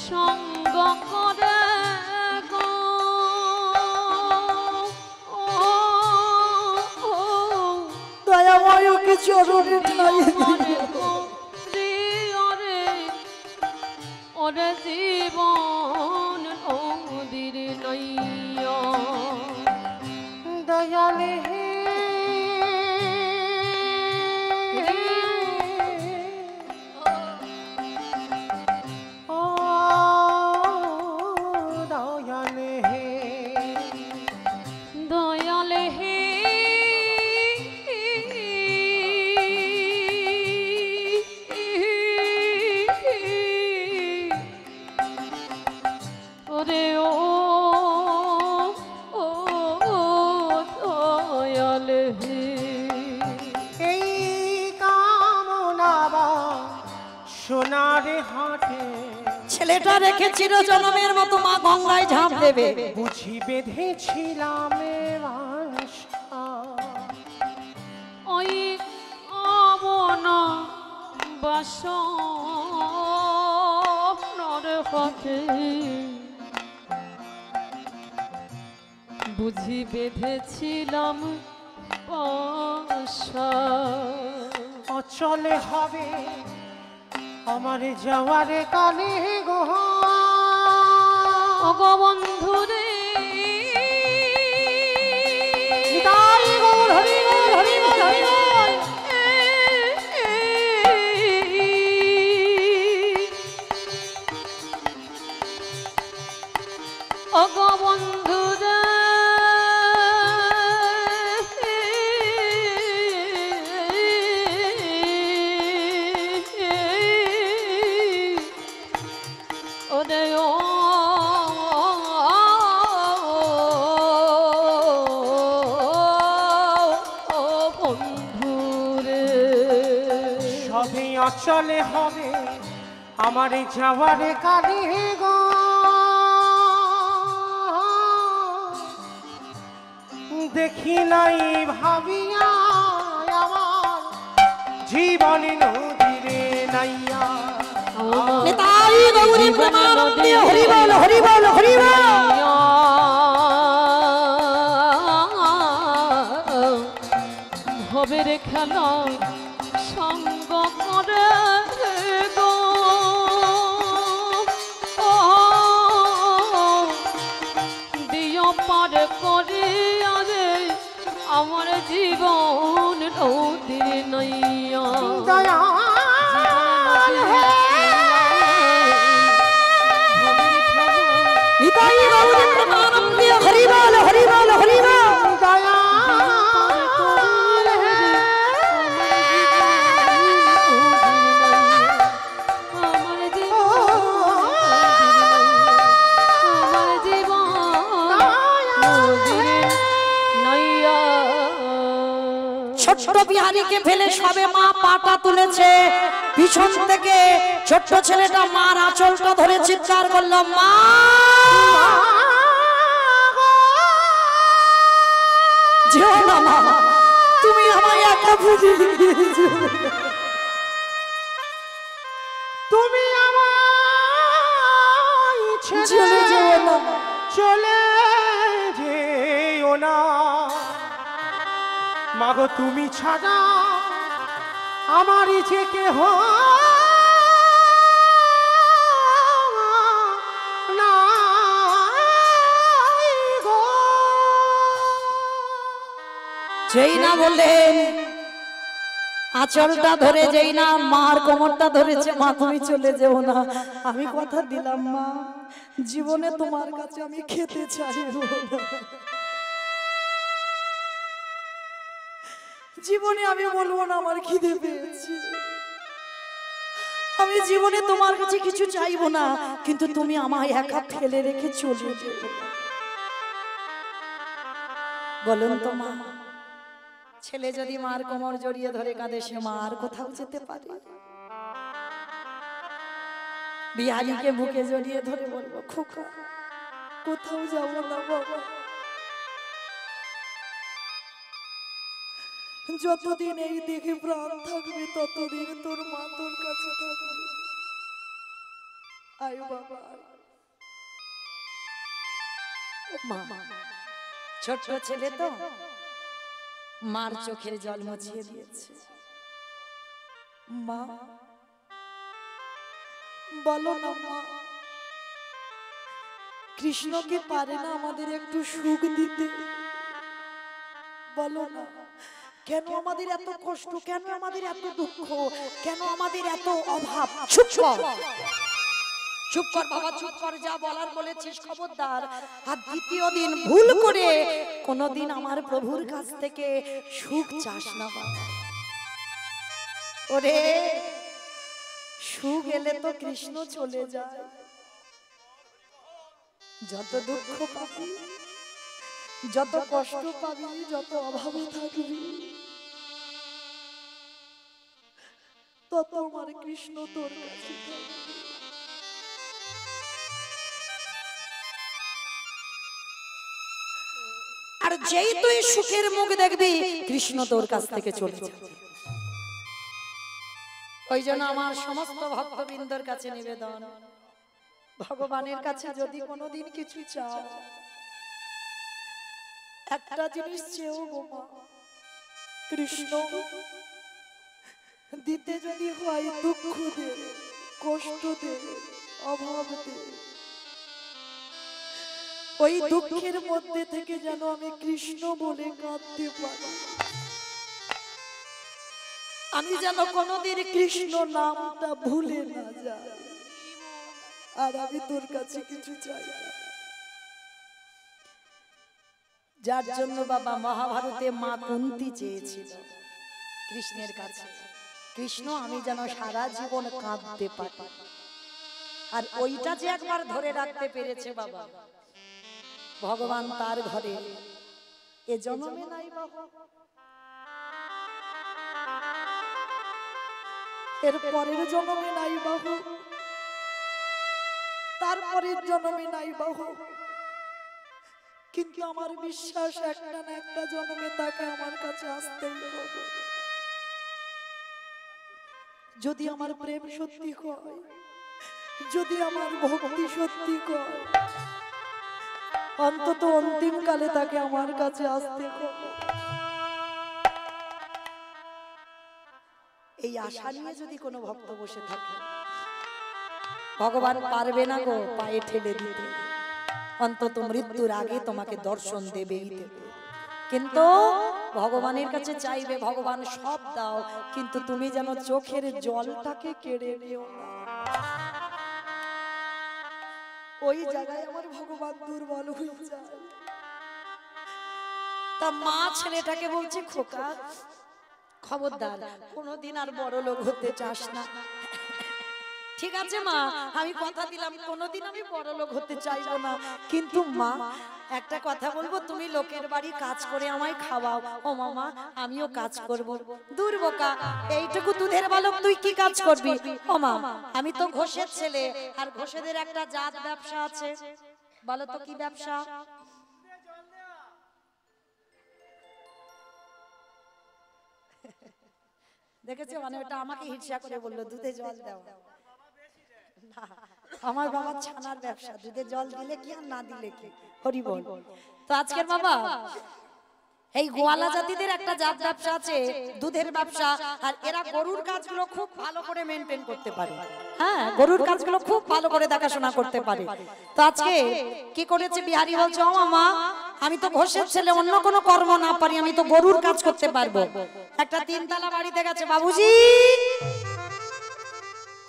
সঙ্গ করে গো দয়াময় ওকে চরণে ঠাই ওরে জীবন নদীর নাইয়া দয়ালে ও দয়ালে দয়ালে হে ওরে ও ও দয়ালে হে এই কামনাবা সোনার হাটে ছেলেটা রেখে চিরজনমের মতো মা গঙ্গায় ঝাঁপ দেবে। বুঝি বেঁধেছিলাম আশা ওই অবনা বাসনার পথে বুঝি বেঁধেছিলাম পাশা অচলে হবে আমার যাওয়ার কালে গো ওগো বন্ধুরে নিতাই গৌর হরি বল হরি বল হরি বল ওগো বন্ধুরে ওরে ও বন্ধুরে সবই অচলে হবে আমার যাওয়ার কালে গো দেখি নাই ভাবিয়া আমার জীবন নদীরে নাইয়া নিতাই গৌরী প্রেমানন্দে হরি বল হরি বল হরি বল। ভবের খেলা সঙ্গ করে গো দিও পার করিয়া রে আমার জীবন নদীর নাইয়া দয়াল হে নিতাই গৌরী প্রেমানন্দে হরি বল হরি বল হরি বল। দয়াল হে ছোট্ট বিহারীকে ফেলে সবে মা পাটা তুলেছে, পিছন থেকে ছোট্ট ছেলেটা মার আঁচলটা ধরে চিৎকার করলো, মা যেও না মা, তুমি আমায় একা ফেলে দিয়েছো। তুমি আমায় চলে যেও না, চলে যেও না মাগো, তুমি ছাড়া আমার যে কেহ নাই গো। যেই না বললেন আঁচলটা ধরে, যেই না মার কোমরটা ধরেছে, মা তুমি চলে যেও না, আমি কথা দিলাম মা জীবনে তোমার কাছে আমি খেতে চাইব না, জীবনে আমি বলবো না আমার খিদে পেয়েছি, আমি জীবনে তোমার কাছে কিছু চাইবো না, কিন্তু তুমি আমায় একা ফেলে রেখে চলে যেও। বলুন তো মা, ছেলে যদি মার কোমর জড়িয়ে ধরে কাঁদে, সে মা আর কোথাও যেতে পারে? বিহারীকে বুকে জড়িয়ে ধরে বলবো, খোকা কোথাও যাবো না বাবা, যতদিন এই দেখে প্রাণ থাকবে ততদিন তোর মা তোর কাছে থাকবে, আয় বাবা। মা ছোট্ট ছেলে তো মার চোখের জল মুছিয়ে দিয়েছে। মা বলো না মা, কৃষ্ণ কি পারে না আমাদের একটু সুখ দিতে? বলো না, কেন আমাদের এত কষ্ট, কেন আমাদের এত দুঃখ, কেন আমাদের এত অভাব? চুপ কর, চুপ কর বাবা, চুপ কর, যা বলার বলেছিস খবরদার। আর দ্বিতীয় দিন ভুল করে কোনদিন আমার প্রভুর কাছ থেকে সুখ চাস না বাবা। ওরে সুখ এলে তো কৃষ্ণ চলে যায়, যত দুঃখ পাবি, যত কষ্ট পাবি, যত অভাবে থাকবি, তত আমার কৃষ্ণ তোর কাছে থাকবে। আর যেই তুই সুখের মুখ দেখবি, কৃষ্ণ তোর কাছ থেকে চলে যাবে। ওই জন্য আমার সমস্ত ভক্তবৃন্দর কাছে নিবেদন, ভগবানের কাছে যদি কোনোদিন কিছু চাও, একটা জিনিস চেয়েও গো মা, কৃষ্ণ দিতে যদি হয় দুঃখ দে, কষ্ট দে, অভাব দে, ওই দুঃখের মধ্যে থেকে যেন আমি কৃষ্ণ বলে কাঁদতে পারি, আমি যেন কোনোদিন কৃষ্ণ নামটা ভুলে না যাই। আর আমি তোর কাছে কিছু চাই না, যার জন্য বাবা মহাভারতে মা কুন্তি চেয়েছিল কৃষ্ণের কাছে, কৃষ্ণ আমি যেন সারা জীবন কাঁদতে পারি। আর ওইটা যে একবার ধরে রাখতে পেরেছে বাবা ভগবান, তার ঘরে এ জন্মে নাই বাবা, এর পরের জন্মে নাই বাহু, তারপরের জন্মে নাই বাহু, কিন্তু আমার বিশ্বাস একটা না একটা জন্মে তাকে আমার কাছে আসতেই হবে। যদি আমার প্রেম সত্যি হয়, যদি আমার ভক্তি সত্যি হয়, অন্তত অন্তিম কালে তাকে আমার কাছে আসতে হবে। এই আশা নিয়ে যদি কোনো ভক্ত বসে থাকে, ভগবান পারবে না গো পায়ে ঠেলে দিতে, অন্তত মৃত্যুর আগে তোমাকে দর্শন দেবেই দেবে। কিন্তু ভগবানের কাছে চাইবে, ভগবান সব দাও, কিন্তু তুমি যেন চোখের জলটাকে কেড়ে নিও না। ওই জায়গায় আমার ভগবান দুর্বল হয়ে যায়। তা মা ছেলেটাকে বলছে, খোকা খবরদার কোনোদিন আর বড় লোক হতে চাস না। ঠিক আছে মা, আমি কথা দিলাম কোনোদিন আমি বড় লোক হতে চাইবো না, কিন্তু মা একটা কথা বলবো, তুমি লোকের বাড়ি কাজ করে আমায় খাওয়াও। ও মামা আমিও কাজ করব। দূর বোকা, এইটুকু দুধের বালক তুই কি কাজ করবি? ও মা আমি তো ঘোষের ছেলে, আর ঘোষেদের একটা জাত ব্যবসা আছে, বলো তো কি ব্যবসা? দেখেছো, মানে ওটা আমাকে হিংসা করে বললো দুধে জল দাও। আমার বাবার ছানার ব্যবসা, দুধে জল দিলে কি আর না দিলে কি, হরি বল। তো আজকের বাবা এই গোয়ালা জাতিদের একটা জাত ব্যবসা আছে, দুধের ব্যবসা, আর এরা গরুর কাজগুলো খুব ভালো করে মেনটেন করতে পারে। হ্যাঁ, গরুর কাজগুলো খুব ভালো করে দেখাশোনা করতে পারে। তো আজকে কি করেছে বিহারী, বলছে ও মামা আমি তো ঘোষের ছেলে, অন্য কোনো কর্ম না পারি, আমি তো গরুর কাজ করতে পারবো। একটা তিনতলা বাড়িতে গেছে, বাবুজি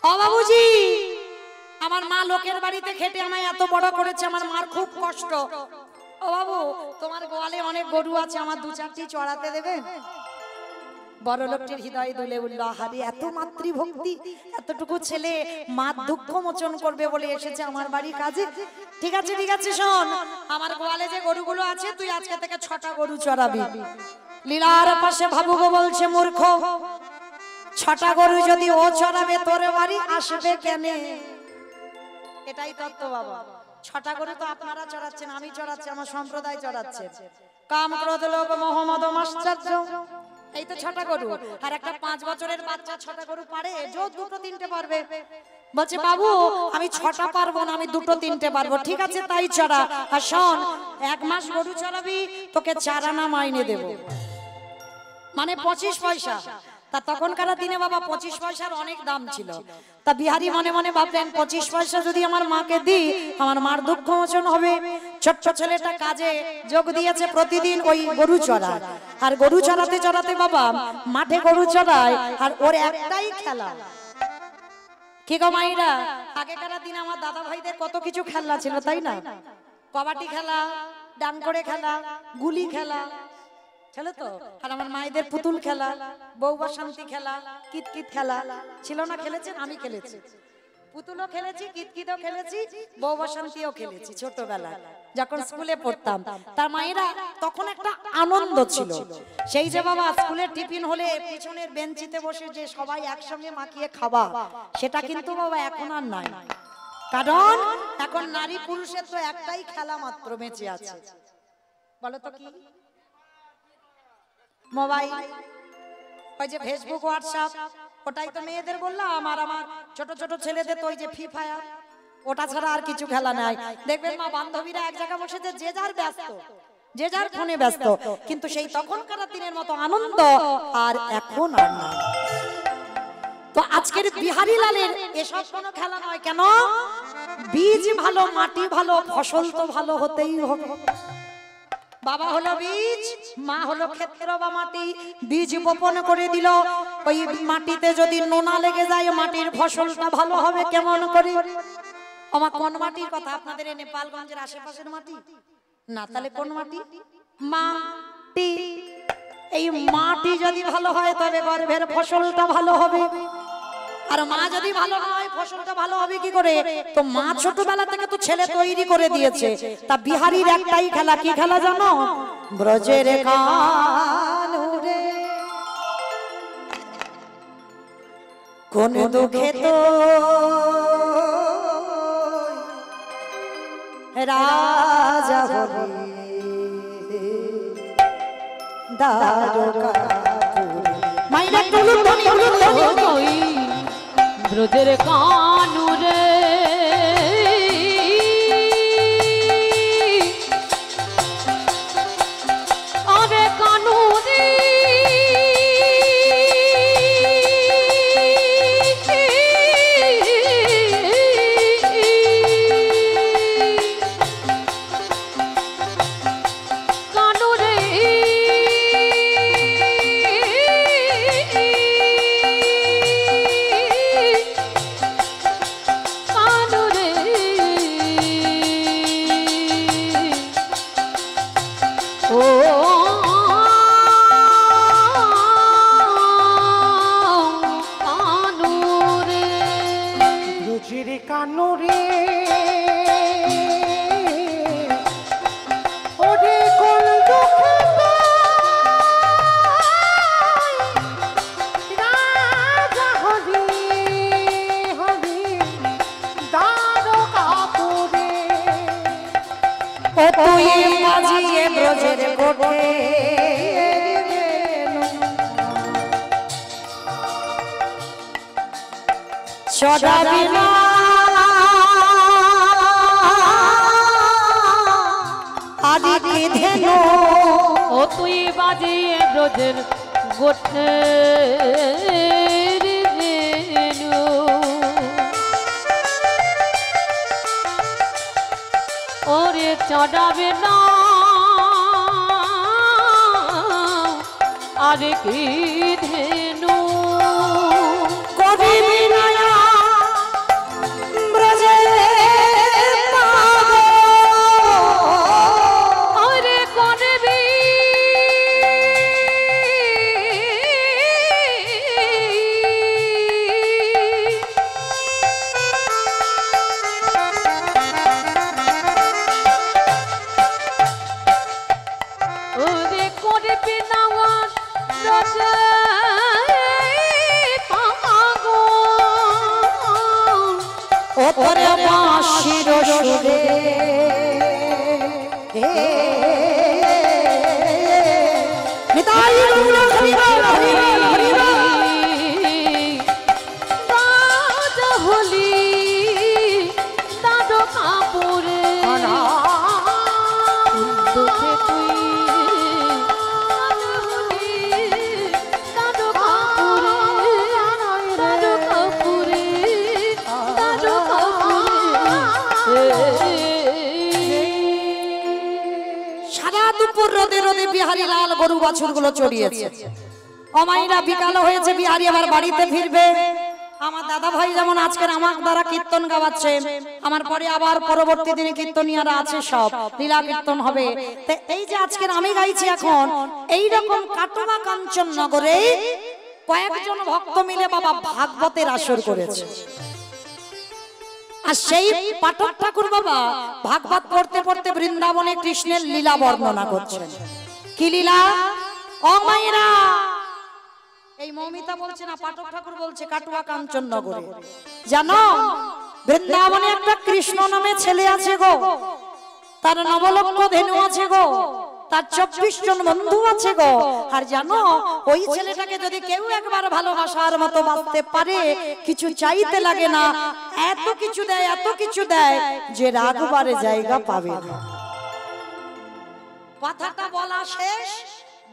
ও বাবুজি, আমার মা লোকের বাড়িতে খেটে আমায় এত বড় করেছে, আমার মার খুব কষ্ট। ও বাবু, তোমার গোয়ালে অনেক গরু আছে, আমার দু চারটি চড়াতে দেবে? বড় লোকটির হৃদয় দুলে উঠল, আহারে এত মাতৃভক্তি, এতটুকু ছেলে মার দুঃখ মোচন করবে বলে এসেছে আমার বাড়ি কাজে। ঠিক আছে ঠিক আছে, শোন, আমার গোয়ালে যে গরুগুলো আছে তুই আজকে থেকে 6টা গরু চড়াবি। লীলার পাশে ভাবুগো বলছে, মূর্খ, 6টা গরু যদি ও চড়াবে তোর বাড়ি আসবে কেন? এটাই তত্ত্ব বাবা। 6টা গরু তো আপনারা চড়াচ্ছেন, আমি চড়াচ্ছি, আমার সম্প্রদায় চড়াচ্ছে। কাম ক্রোধ লোভ মোহ মদ মাশ্চর্য, এই তো 6টা গরু। আর একটা 5 বছরের বাচ্চা 6টা গরু পারে? জো 2টো 3টে পারবে। বলছে বাবু আমি 6টা পারবো না, আমি 2টো 3টে পারবো। ঠিক আছে তাই চড়া। আর শোন, 1 মাস গরু চড়াবি, তোকে 4 আনা মাইনে দেব, মানে 25 পয়সা। তা তখনকার দিনে বাবা 25 পয়সার অনেক দাম ছিল। তা বিহারি মনে মনে ভাবলেন, 25 পয়সা যদি আমার মাকে দিই, আমার মার দুঃখ মোচন হবে। ছোট্ট ছেলেটা কাজে যোগ দিয়েছে, প্রতিদিন ওই গরু চড়ায়। আর গরু চড়াতে চড়াতে বাবা মাঠে গরু চড়ায়, আর ওর একটাই খেলা। কি গো মাইরা, আগেকার দিনে আমার দাদা ভাইদের কত কিছু খেলা ছিল, তাই না? কবাডি খেলা, ডাং করে খেলা, গুলি খেলা ছিল তো। আর আমার মায়েদের পুতুল খেলা, বউ বসন্তী খেলা, কিতকিত খেলা ছিল না? খেলেছেন? আমি খেলেছি, পুতুলও খেলেছি, কিতকিতও খেলেছি, বউ বসন্তীও খেলেছি ছোটবেলায় যখন স্কুলে পড়তাম। তার মায়েরা তখন একটা আনন্দ ছিল, সেই যে বাবা স্কুলের টিফিন হলে পিছনের বেঞ্চিতে বসে যে সবাই একসঙ্গে মাখিয়ে খাওয়া, সেটা কিন্তু বাবা এখন আর নাই। কারণ এখন নারী পুরুষের তো একটাই খেলা মাত্র বেঁচে আছে, বলো তো কি? মোবাইল, ওই যে ফেসবুক হোয়াটসঅ্যাপ, ওটাই তো মেয়েদের বললাম। আর আমার ছোট ছোট ছেলেদের তো ওই যে ফ্রি ফায়ার, ওটা ছাড়া আর কিছু খেলা নাই। দেখবেন মা বান্ধবীরা এক জায়গায় বসেছে, যে যার ব্যস্ত, যে যার ফোনে ব্যস্ত, কিন্তু সেই তখনকার দিনের মতো আনন্দ আর এখন আর নাই। তো আজকের বিহারী লালের এসব কোনো খেলা নয়। কেন? বীজ ভালো, মাটি ভালো, ফসল তো ভালো হতেই হবে। বাবা হলো বীজ, মা হলো ক্ষেত্র বা মাটি। বীজ বপন করে দিল, ওই মাটিতে যদি নোনা লেগে যায় মাটির ফসলটা ভালো হবে কেমন করে? আমার কোন মাটির কথা? আপনাদের নেপালগঞ্জের আশেপাশের মাটি না? তাহলে কোন মাটি? মাটি। এই মাটি যদি ভালো হয় তবে গর্ভের ফসলটা ভালো হবে। আর মা যদি ভালো হয় ফসলটা ভালো হবে কি করে? তো মা ছোটবেলা থেকে তো ছেলে তৈরি করে দিয়েছে। তা বিহারীর একটাই খেলা, কি খেলা জানো? ব্রজের কানুরে কোন দুঃখে তো রাজা হলি দ্বারকা মাইরা টুলু টুলু টুলু ব্রজের কানুরে আরে কানুরে তুই মাঝিয়ে ব্রজের কোঠে চড়াবি না আদি কি ধেনু। ও তুই বাজিয়ে ব্রজের গোঠে ওরে চড়াবে না আর কি ধেনু কবি বিনয়া ব্রজে আরে করবি ওরে করবি নাওয়ার রজে ওপরে বাঁশির সুরে নিতাই গৌর হরিবল হরিবল হরিবল দাদা হলি দাদো কাপুরে দুঃখে তুই দাদো কাপুরে দাদো কাপুরে দাদো কাপুরে সারা দুপুর রোদে রোদে বিহারি লাল গরু বাছুরগুলো চড়িয়েছে। অমাইরা বিকাল হয়েছে, বিহারি আবার বাড়িতে ফিরবে। আমার দাদা ভাই যেমন আজকের আমার দ্বারা কীর্তন গাওয়াচ্ছে, আমার পরে আবার পরবর্তী দিনে কীর্তনিয়ারা আছে, সব লীলা কীর্তন হবে। তো এই যে আজকের আমি গাইছি এখন, এই রকম কাটোয়া কাঞ্চন নগরে কয়েকজন ভক্ত মিলে বাবা ভাগবতের আসর করেছে। আর সেই পাঠক ঠাকুর বাবা ভাগবত পড়তে পড়তে বৃন্দাবনে কৃষ্ণের লীলা বর্ণনা করছেন। কি লীলা? ও মায়েরা, এই মৌমিতা বলছে না, পাঠক ঠাকুর বলছে কাটোয়া কাঞ্চন নগরে জানো বৃন্দাবনে একটা কৃষ্ণ নামে ছেলে আছে গো, তার নবলক্ষ ধেনু আছে গো, তার 24 জন বন্ধু আছে গো। আর জানো ওই ছেলেটাকে যদি কেউ একবার ভালোবাসার মতো বাঁচতে পারে, কিছু চাইতে লাগে না, এত কিছু দেয়, এত কিছু দেয় যে রাগবারে জায়গা পাবে না। কথাটা বলা শেষ,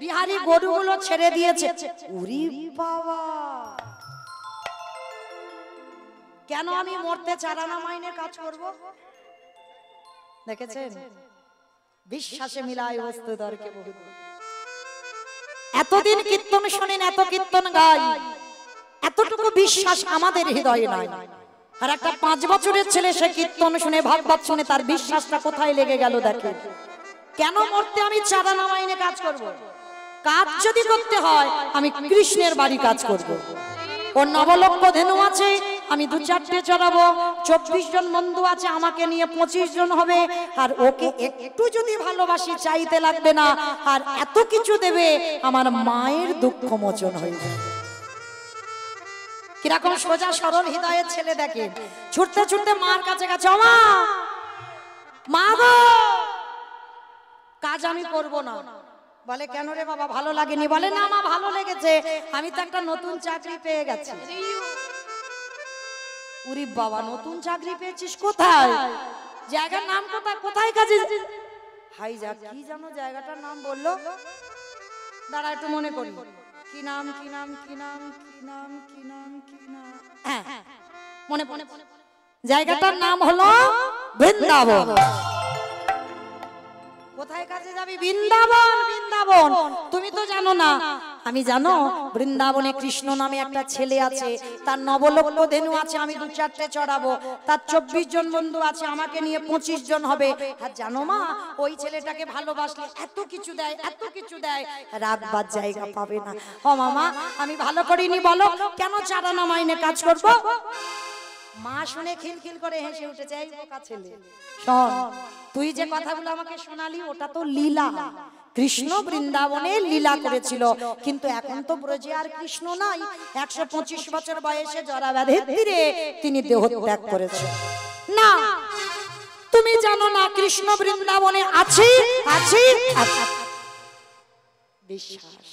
বিহারি গরুগুলো ছেড়ে দিয়েছে। উরি বাবা, কেন আমি মরতে চারানা মাইনে কাজ করব? দেখেছেন, বিশ্বাসে মিলায় বস্তু দরকে বহু। এতদিন কীর্তন শুনেন, এত কীর্তন গাই, এতটুকু বিশ্বাস আমাদের হৃদয়ে নাই। আর একটা 5 বছরের ছেলে সে কীর্তন শুনে, ভাগবত শুনে, তার বিশ্বাসটা কোথায় লেগে গেল দেখেন। কেন মরতে আমি চারানা মাইনে কাজ করব? কাজ যদি করতে হয় আমি কৃষ্ণের বাড়ি কাজ করব। ওর নবলক্ষ ধেনু আছে, আমি 2-4টে চড়াবো, 24 জন বন্ধু আছে, আমাকে নিয়ে 25 জন হবে। আর ওকে একটু যদি ভালোবাসি চাইতে লাগবে না, আর এত কিছু দেবে, আমার মায়ের দুঃখ মোচন হয়ে যাবে। কিরকম সোজা সরল হৃদয়ের ছেলে দেখে, ছুটতে ছুটতে মার কাছে গেছে, ও মা, মা গো, কাজ আমি করব না। বলে কেন রে বাবা, ভালো লাগেনি? বলে না মা, ভালো লেগেছে, আমি তো একটা নতুন চাকরি পেয়ে গেছি। উরি বাবা, নতুন চাকরি পেয়েছিস? কোথায়? জায়গার নাম কোথায়? কোথায় কাজে? হাই যা, কি জানো জায়গাটার নাম বললো, দাঁড়া একটু মনে করি। কি নাম, কি নাম, কি নাম, কি নাম, কি নাম, কি নাম, হ্যাঁ মনে পড়ে, জায়গাটার নাম হলো বৃন্দাবন। কোথায় কাজে যাবি? বৃন্দাবন। বৃন্দাবন তুমি তো জানো না, আমি জানো বৃন্দাবনে কৃষ্ণ নামে একটা ছেলে আছে, তার নবলক্ষ ধেনু আছে, আমি 2-4টে চড়াবো, তার 24 জন বন্ধু আছে, আমাকে নিয়ে 25 জন হবে। আর জানো মা, ওই ছেলেটাকে ভালোবাসলে এত কিছু দেয়, এত কিছু দেয়, রাগবার জায়গা পাবে না। ও মামা, আমি ভালো করিনি, বলো কেন চারানা মাইনে কাজ করব? মা শুনে খিলখিল করে হেসে উঠেছে, এই বোকা ছেলে, শোন, তুই যে কথাগুলো আমাকে শোনালি ওটা তো লীলা। কৃষ্ণ বৃন্দাবনে লীলা করেছিল, কিন্তু এখন তো ব্রজে আর কৃষ্ণ নাই। 125 বছর বয়সে জরাব্যাধির তীরে তিনি দেহত্যাগ করেছেন। না, তুমি জানো না কৃষ্ণ বৃন্দাবনে আছে, আছে, আছে। বিশ্বাস,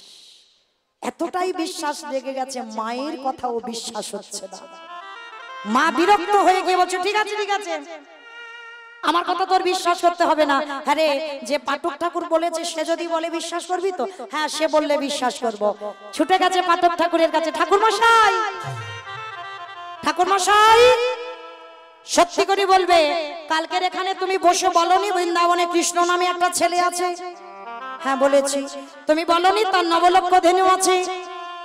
এতটাই বিশ্বাস লেগে গেছে, মায়ের কথাও বিশ্বাস হচ্ছে না। মা বিরক্ত হয়ে গিয়ে বলছে, ঠিক আছে ঠিক আছে, আমার কথা তোর বিশ্বাস করতে হবে না। আরে যে পাঠক ঠাকুর বলেছে সে যদি বলে বিশ্বাস করবি তো? হ্যাঁ, সে বললে বিশ্বাস করব। ছুটে গেছে পাঠক ঠাকুরের কাছে, ঠাকুর মশাই, ঠাকুর মশাই, সত্যি করে বলবে কালকের এখানে তুমি বসে বলনি বৃন্দাবনে কৃষ্ণ নামে একটা ছেলে আছে? হ্যাঁ বলেছি। তুমি বলনি তার 9 লক্ষ ধেনু আছে?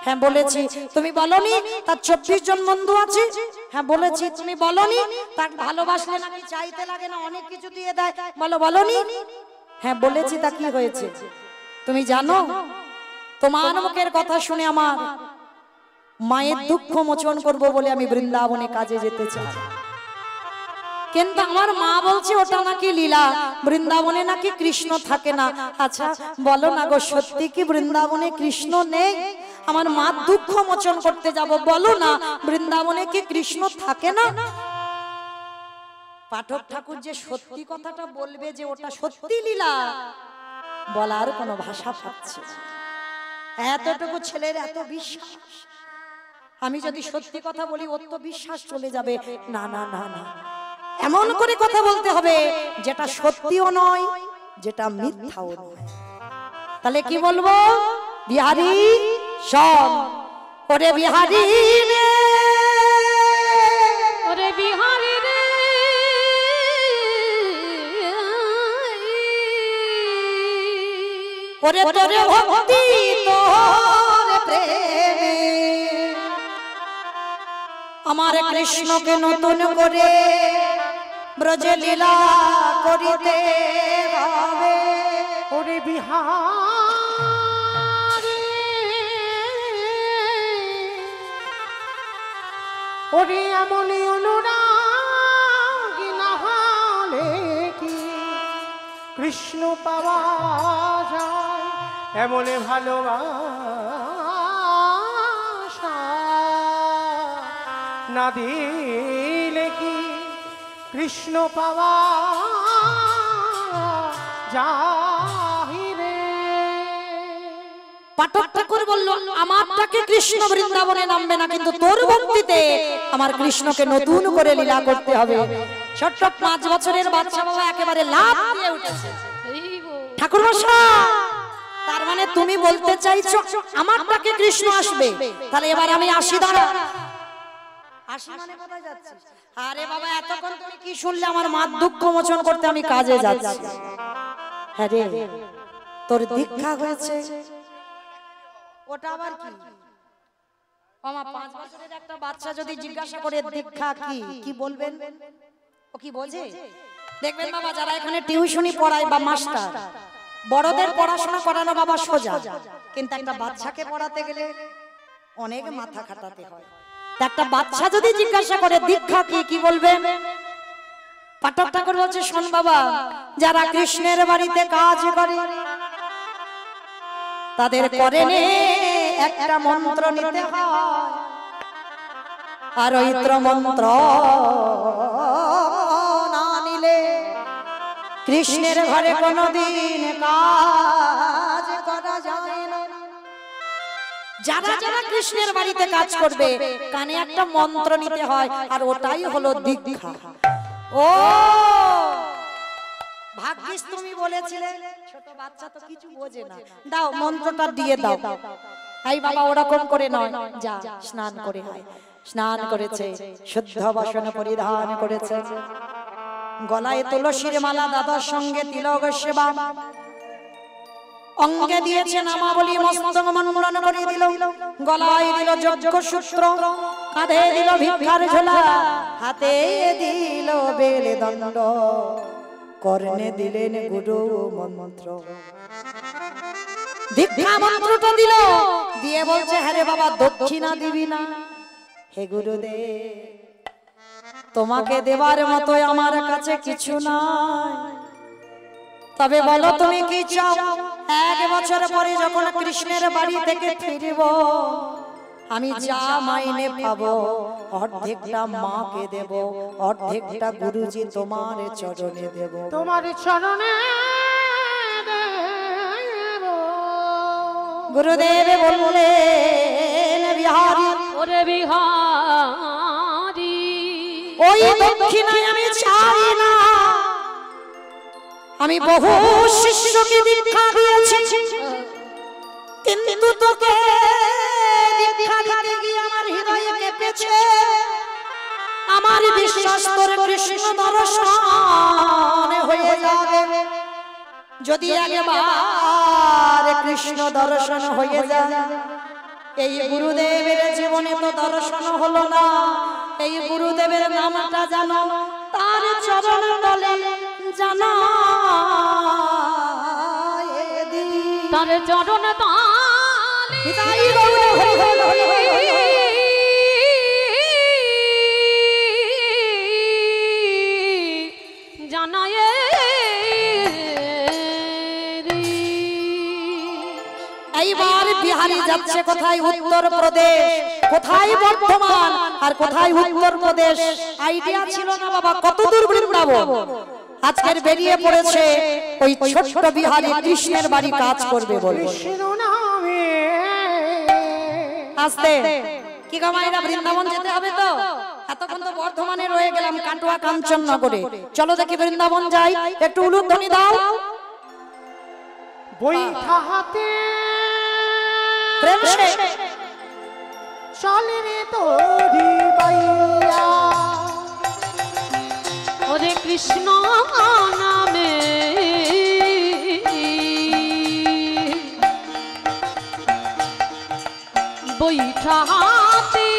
হ্যাঁ বলেছি। তুমি বলনি তার 24 জন বন্ধু আছে? হ্যাঁ বলেছি। তুমি বলনি তার ভালোবাসলে নাকি চাইতে লাগে না, অনেক কিছু দিয়ে দেয়? বলনি? হ্যাঁ বলেছি। তা কি হয়েছে? তুমি জানো, তোমার মুখের কথা শুনে আমার মায়ের দুঃখ মোচন করব বলে আমি বৃন্দাবনে কাজে যেতে চাই, কিন্তু আমার মা বলছে ওটা নাকি লীলা, বৃন্দাবনে নাকি কৃষ্ণ থাকে না। আচ্ছা বলো না গো, সত্যি কি বৃন্দাবনে কৃষ্ণ নেই? আমার মা দুঃখ মোচন করতে যাব, বলো না বৃন্দাবনে কি কৃষ্ণ থাকে না? পাঠক ঠাকুর যে সত্যি কথাটা বলবে যে ওটা সত্যি লীলা, বলার কোনো ভাষা পাচ্ছে না। এতটুকু ছেলের এত বিশ্বাস, আমি যদি সত্যি কথা বলি ওর তো বিশ্বাস চলে যাবে। না না না না, এমন করে কথা বলতে হবে যেটা সত্যিও নয়, যেটা মিথ্যাও নয়। তাহলে কি বলবো? বিহারী শোন, ওরে বিহারী রে, ওরে বিহারী রে, ওরে তোরে ভক্তি তোর প্রেমে আমার কৃষ্ণকে নতুন করে ব্রজে লীলা করিতে হবে। ওরে বিহারী, ওরে এমনই অনুরাগী না হলে কি কৃষ্ণ পাওয়া যায়? এমন ভালোবাসা না দিলে কি কৃষ্ণ পাওয়া যায় রে? পাঠক ঠাকুর বলল আমারটাকে কৃষ্ণ বৃন্দাবনে নামবে না, কিন্তু তোর ভক্তিতে আমার কৃষ্ণকে নতুন করে লীলা করতে হবে। ছোট্ট 5 বছরের বাচ্চা বাবা একেবারে লাফ দিয়ে উঠেছে। ঠাকুর মশাই, তার মানে তুমি বলতে চাইছো আমারটাকে কৃষ্ণ আসবে? তাহলে এবার আমি আসি, দাঁড়া। আসি মানে কোথায় যাচ্ছিস? আরে বাবা এতক্ষণ তুমি কি শুনলে? আমার মা দুঃখ মোচন করতে আমি কাজে যাচ্ছি। হ্যাঁ রে, তোর দীক্ষা হয়েছে, ওটা আবার কি? আমার 5 বছরের একটা বাচ্চা যদি জিজ্ঞাসা করে দীক্ষা কি, কি বলবেন? ও কি বোঝে? দেখবেন বাবা যারা এখানে টিউশনি পড়ায় বা মাস্টার, বড়দের পড়াশোনা করানো বাবা সোজা, কিন্তু একটা বাচ্চাকে পড়াতে গেলে অনেক মাথা খাটাতে হয়। একটা বাচ্চা যদি জিজ্ঞাসা করে দীক্ষা কি, কি বলবেন? পাঠক ঠাকুর বলছে শোন বাবা, যারা কৃষ্ণের বাড়িতে কাজ করে তাদের করেনে একটা মন্ত্র নিতে হয়, আর ওই মন্ত্র না নিলে কৃষ্ণের ঘরে কোনোদিন কাজ করা যায় না। যারা যারা কৃষ্ণের বাড়িতে কাজ করবে কানে একটা মন্ত্র নিতে হয়, আর ওটাই হলো দীক্ষা। ও ভাগ্যিস তুমি বলেছিলে, ছোট বাচ্চা তো কিছু বোঝে না। দাও মন্ত্রটা দিয়ে দাও। এই বাবা ওরকম করে নয়, যা স্নান করে আয়। স্নান করেছে, শুদ্ধ বসন পরিধান করেছে, গলায় তুলসীর মালা, দাদার সঙ্গে তিলক সেবা, অঙ্গে দিয়েছে নামাবলী, মস্তক মণ্ডন করে দিল, গলায় দিল যজ্ঞ সূত্র, কাঁধে দিল ভিক্ষার ঝোলা, হাতে দিল বেল দণ্ড, কর্ণে দিলেন গুরু মন্ত্র। দীক্ষা মন্ত্রটা দিল, দিয়ে বলছে হ্যাঁ রে বাবা দক্ষিণা দিবি না? হে গুরুদেব, তোমাকে দেবার মতো আমার কাছে কিছু নাই, তবে বলো তুমি কি চাও? 1 বছর পরে যখন কৃষ্ণের বাড়ি থেকে ফিরব, আমি যা মাইনে পাবো অর্ধেকটা মাকে দেব, অর্ধেকটা গুরুজি তোমার চরণে দেব। তোমার চরণে গুরুদেব বললেন বিহারী, ওরে বিহারী, ওই দক্ষিণায় আমি চাই না। আমি বহু শিষ্যকে দীক্ষা দিয়েছি, কিন্তু তোকে দীক্ষা দিতে গিয়ে আমার হৃদয়ে কেঁপেছে। আমার বিশ্বাস তোর কৃষ্ণ দর্শন হয়ে যাবে। যদি একবার কৃষ্ণ দর্শন হয়ে যায়, এই গুরুদেবের জীবনে তো দর্শন হলো না, এই গুরুদেবের নামটা জানো, তার চরণ তলে জানা তার চরণ তালে নিতাই গৌর হরি হরি হরি হরি হরি হরি। জানায় এইবার বিহারি যাচ্ছে কোথায়? উত্তর প্রদেশ। কোথায় বর্ধমান আর কোথায় উত্তর প্রদেশ আইডিয়া ছিল না বাবা, কত দূর বৃন্দাবন। আজকের বেরিয়ে পড়েছে ওই ছোট্ট বিহারি কৃষ্ণের বাড়ি কাজ করবে বলে। কৃষ্ণ নামে আসতে কি গো মায়েরা, বৃন্দাবন যেতে হবে তো? এতক্ষণ তো বর্ধমানে রয়ে গেলাম, কাটোয়া কাঞ্চননগরে। চলো দেখি বৃন্দাবন যাই, একটু উলুধ্বনি দাও। বৈঠা হাতে প্রেম সে চলে রে তোরি বাইয়া, ওরে কৃষ্ণ নামে বৈঠা হাতে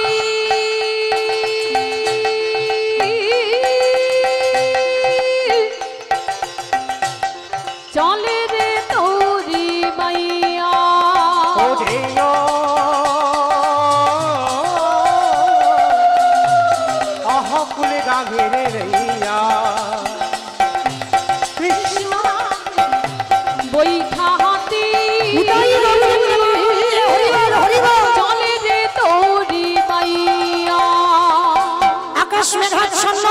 চলে রে তোরি বাইয়া, ওরে অহকুলে গাভীর রইয়া, কৃষ্ণ বৈঠা হাতে নিতাই গৌর হরি বল হরি বল। চলে রে তোরি বাইয়া, আকাশ মেঘাচ্ছন্ন,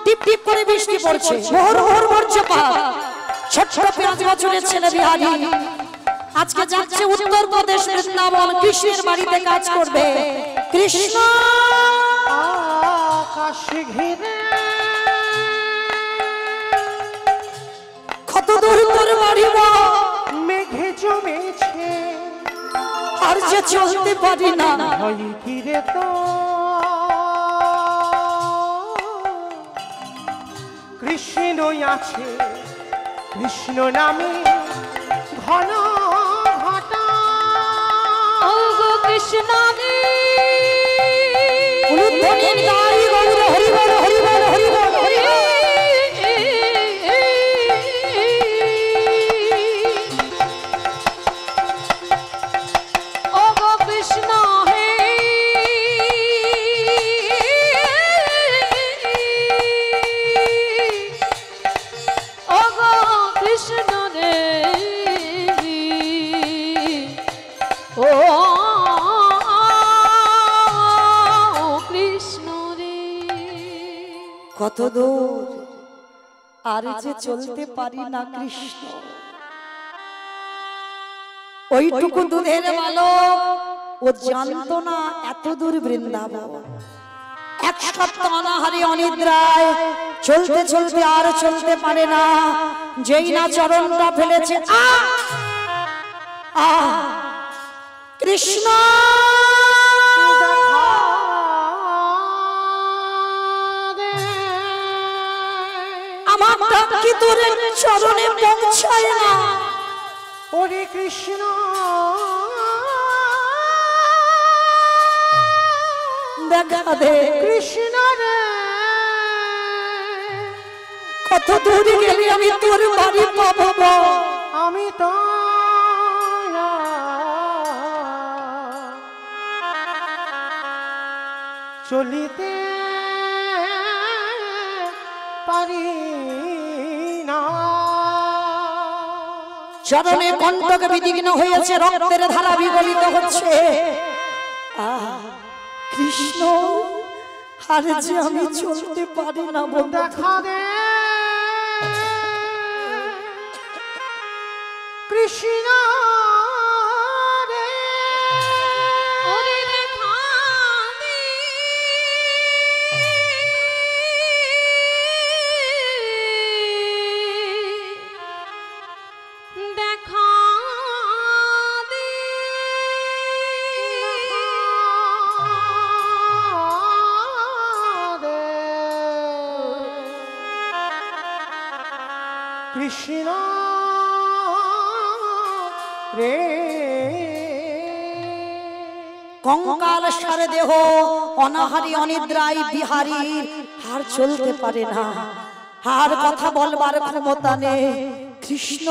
টিপ টিপ করে বৃষ্টি পড়ছে, মোহর মোহর পড়ছে পাহাড়। ছোট্ট 5 বছরের ছেলে বিহারি আজকে যাচ্ছে উত্তর প্রদেশ বৃন্দাবন, কৃষ্ণের বাড়িতে কাজ করবে। কৃষ্ণ আকাশ ঘিরে কত দূর তোর বাড়ি গো? মেঘে জমেছে, আর যে চলতে পারি না। হই ঘিরে তো কৃষ্ণ আছে, কৃষ্ণ নামে ঘন ঘটা, ও গো কৃষ্ণ রে উলুধ্বনি নিতাই গৌর হরি বল হরি বল হরি বল হরি বল। ও গো কৃষ্ণ হে ও গো কৃষ্ণ রে ও কৃষ্ণ রে কত দূর আর যে চলতে পারি না কৃষ্ণ। ওইটুকু দুধের বালক ও জানতো না এত দূর বৃন্দাবন। এক সপ্তাহ অনাহারে অনিদ্রায় চলতে চলতে আর চলতে পারে না, যেই না চরণটা ফেলেছে কৃষ্ণ আমার ডাক কি তোর চরণে পৌঁছায় না? ওরে কৃষ্ণ দেখা দে কৃষ্ণ রে, কত দূর গেলে আমি তোর বাড়ি পাবো? আমি তো চলিতে পারি না, চরণে কণ্ঠকে বিদীর্ণ হয়েছে, রক্তের ধারা বিগলিত হচ্ছে। কৃষ্ণ আর যে আমি চলতে পারি না বন্ধু। দেখা দে কৃষ্ণ রে, ওরে দেখা দে দেখা দে কৃষ্ণ রে কঙ্কাল সারে দেহ অনাহারি অনিদ্রায় বিহারী আর চলতে পারে না, আর কথা বলবার ক্ষমতা নেই। কৃষ্ণ,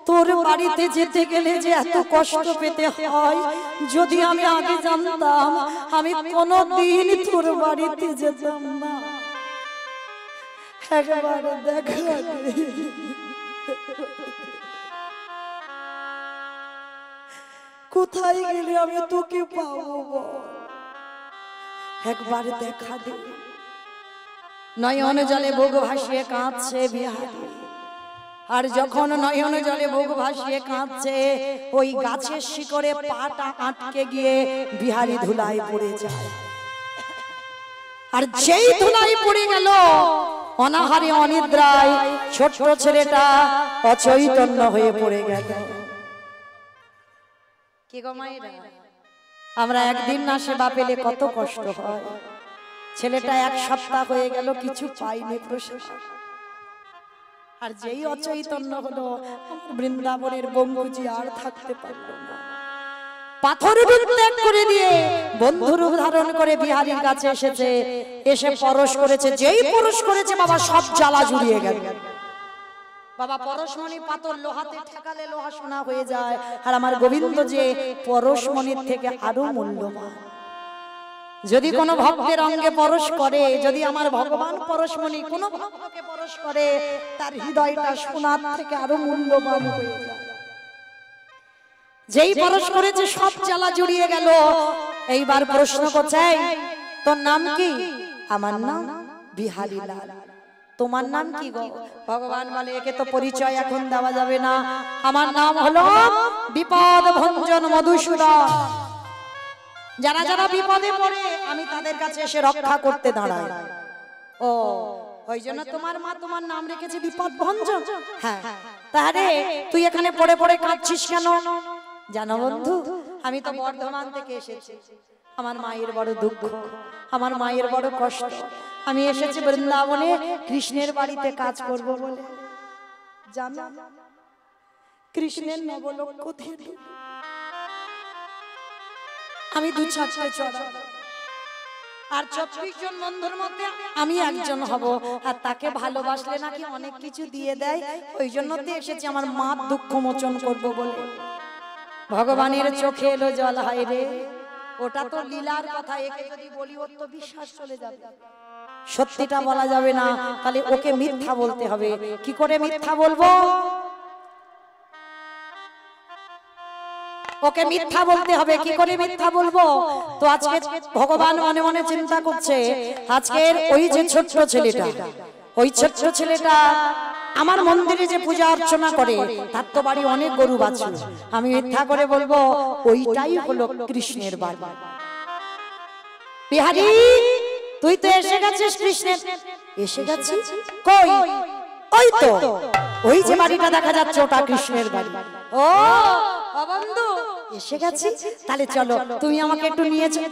তোর বাড়িতে যেতে গেলে যে এত কষ্ট পেতে হয়, যদি আমি আগে জানতাম আমি কোনোদিন তোর বাড়িতে যেতাম না। একবার দেখা দে। কোথায় গেলে আমি তোকে পাবো বল? একবার দেখা দে। নয়ন জলে বুক ভাসিয়ে কাঁদছে বিহারী, আর যখন নয়ন জলে বুক ভাসিয়ে কাঁদছে, ওই গাছের শিকড়ে পাটা আটকে গিয়ে বিহারী ধুলায় পড়ে যায়। আর যেই ধুলায় পড়ে গেল, অনাহারে অনিদ্রায় ছোট্ট ছেলেটা অচৈতন্য হয়ে পড়ে গেল। কি গো মায়েরা, আমরা একদিন না সেবা পেলে কত কষ্ট হয়। ছেলেটা এক সপ্তাহ হয়ে গেল কিছু পাইনি প্রসাদ, আর যেই অচৈতন্য হলো, বৃন্দাবনের বঙ্কুজি আর থাকতে পারলো না। পাথর ত্যাগ করে দিয়ে বন্ধুরূপ ধারণ করে বিহারীর কাছে এসেছে, এসে পরশ করেছে। যেই পরশ করেছে বাবা, সব জ্বালা জুড়িয়ে গেল। বাবা, পরশমণি পাথর লোহাতে ঠেকালে লোহা সোনা হয়ে যায়, আর আমার গোবিন্দ যে পরশমণির থেকে আরো মূল্যবান। যদি কোনো ভক্তের অঙ্গে পরশ করে, যদি আমার ভগবান পরশমণি কোনো ভক্তকে পরশ করে, তার হৃদয়টা সোনার থেকে আরো মূল্যবান হয়ে যায়। যেই পরশ করেছে সব জ্বালা জুড়িয়ে গেল। এইবার প্রশ্ন করছে, তোর নাম কি? আমার নাম বিহারী লাল। তোমার নাম কি গো? ভগবান বলে, একে তো পরিচয় এখন দেওয়া যাবে না। আমার নাম হলো বিপদ ভঞ্জন মধুসূদন। যারা যারা বিপদে পড়ে আমি তাদের কাছে এসে রক্ষা করতে দাঁড়াই। ও, ওই জন্য তোমার মা তোমার নাম রেখেছে বিপদ ভঞ্জন? হ্যাঁ। তাহলে তুই এখানে পড়ে পড়ে কাঁদছিস কেন? জানো বন্ধু, আমি তো বর্ধমান থেকে এসেছি। আমার মায়ের বড় দুঃখ, আমার মায়ের বড় কষ্ট। আমি এসেছি বৃন্দাবনে কৃষ্ণের বাড়িতে কাজ করব বলে। জানো, কৃষ্ণের নবলক্ষ থেকে আমি 2-4টে চড়া, আর 24 জন বন্ধুর মধ্যে আমি একজন হব। আর তাকে ভালোবাসলে নাকি অনেক কিছু দিয়ে দেয়। ওই জন্য তো এসেছি আমার মার দুঃখ মোচন করব বলে। ভগবানের চোখে এলো জল। হায় রে, ওটা তো লীলার কথা। একে যদি বলি ওর তো বিশ্বাস চলে যাবে। সত্যিটা বলা যাবে না, তাহলে ওকে মিথ্যা বলতে হবে। কি করে মিথ্যা বলবো? ওকে মিথ্যা বলতে হবে। কি করে মিথ্যা বলবো? তো আজকে ভগবান মনে মনে চিন্তা করছে, আজকের ওই যে ছোট্ট ছেলেটা, ওই ছোট্ট ছেলেটা আমার মন্দিরে যে পূজা অর্চনা করে, তার তো বাড়ি অনেক গরু বাছুর। আমি মিথ্যা করে বলবো ওইটাই হলো কৃষ্ণের বাড়ি। বিহারী, তুই তো এসে গেছিস কৃষ্ণের। এসে গেছিস কই? ওই তো, ওই যে বাড়িটা দেখা যাচ্ছে, ওটা কৃষ্ণের বাড়ি। ও বন্ধু, এসে গেছি, তাহলে চলো তুমি আমাকে একটু নিয়ে চলো।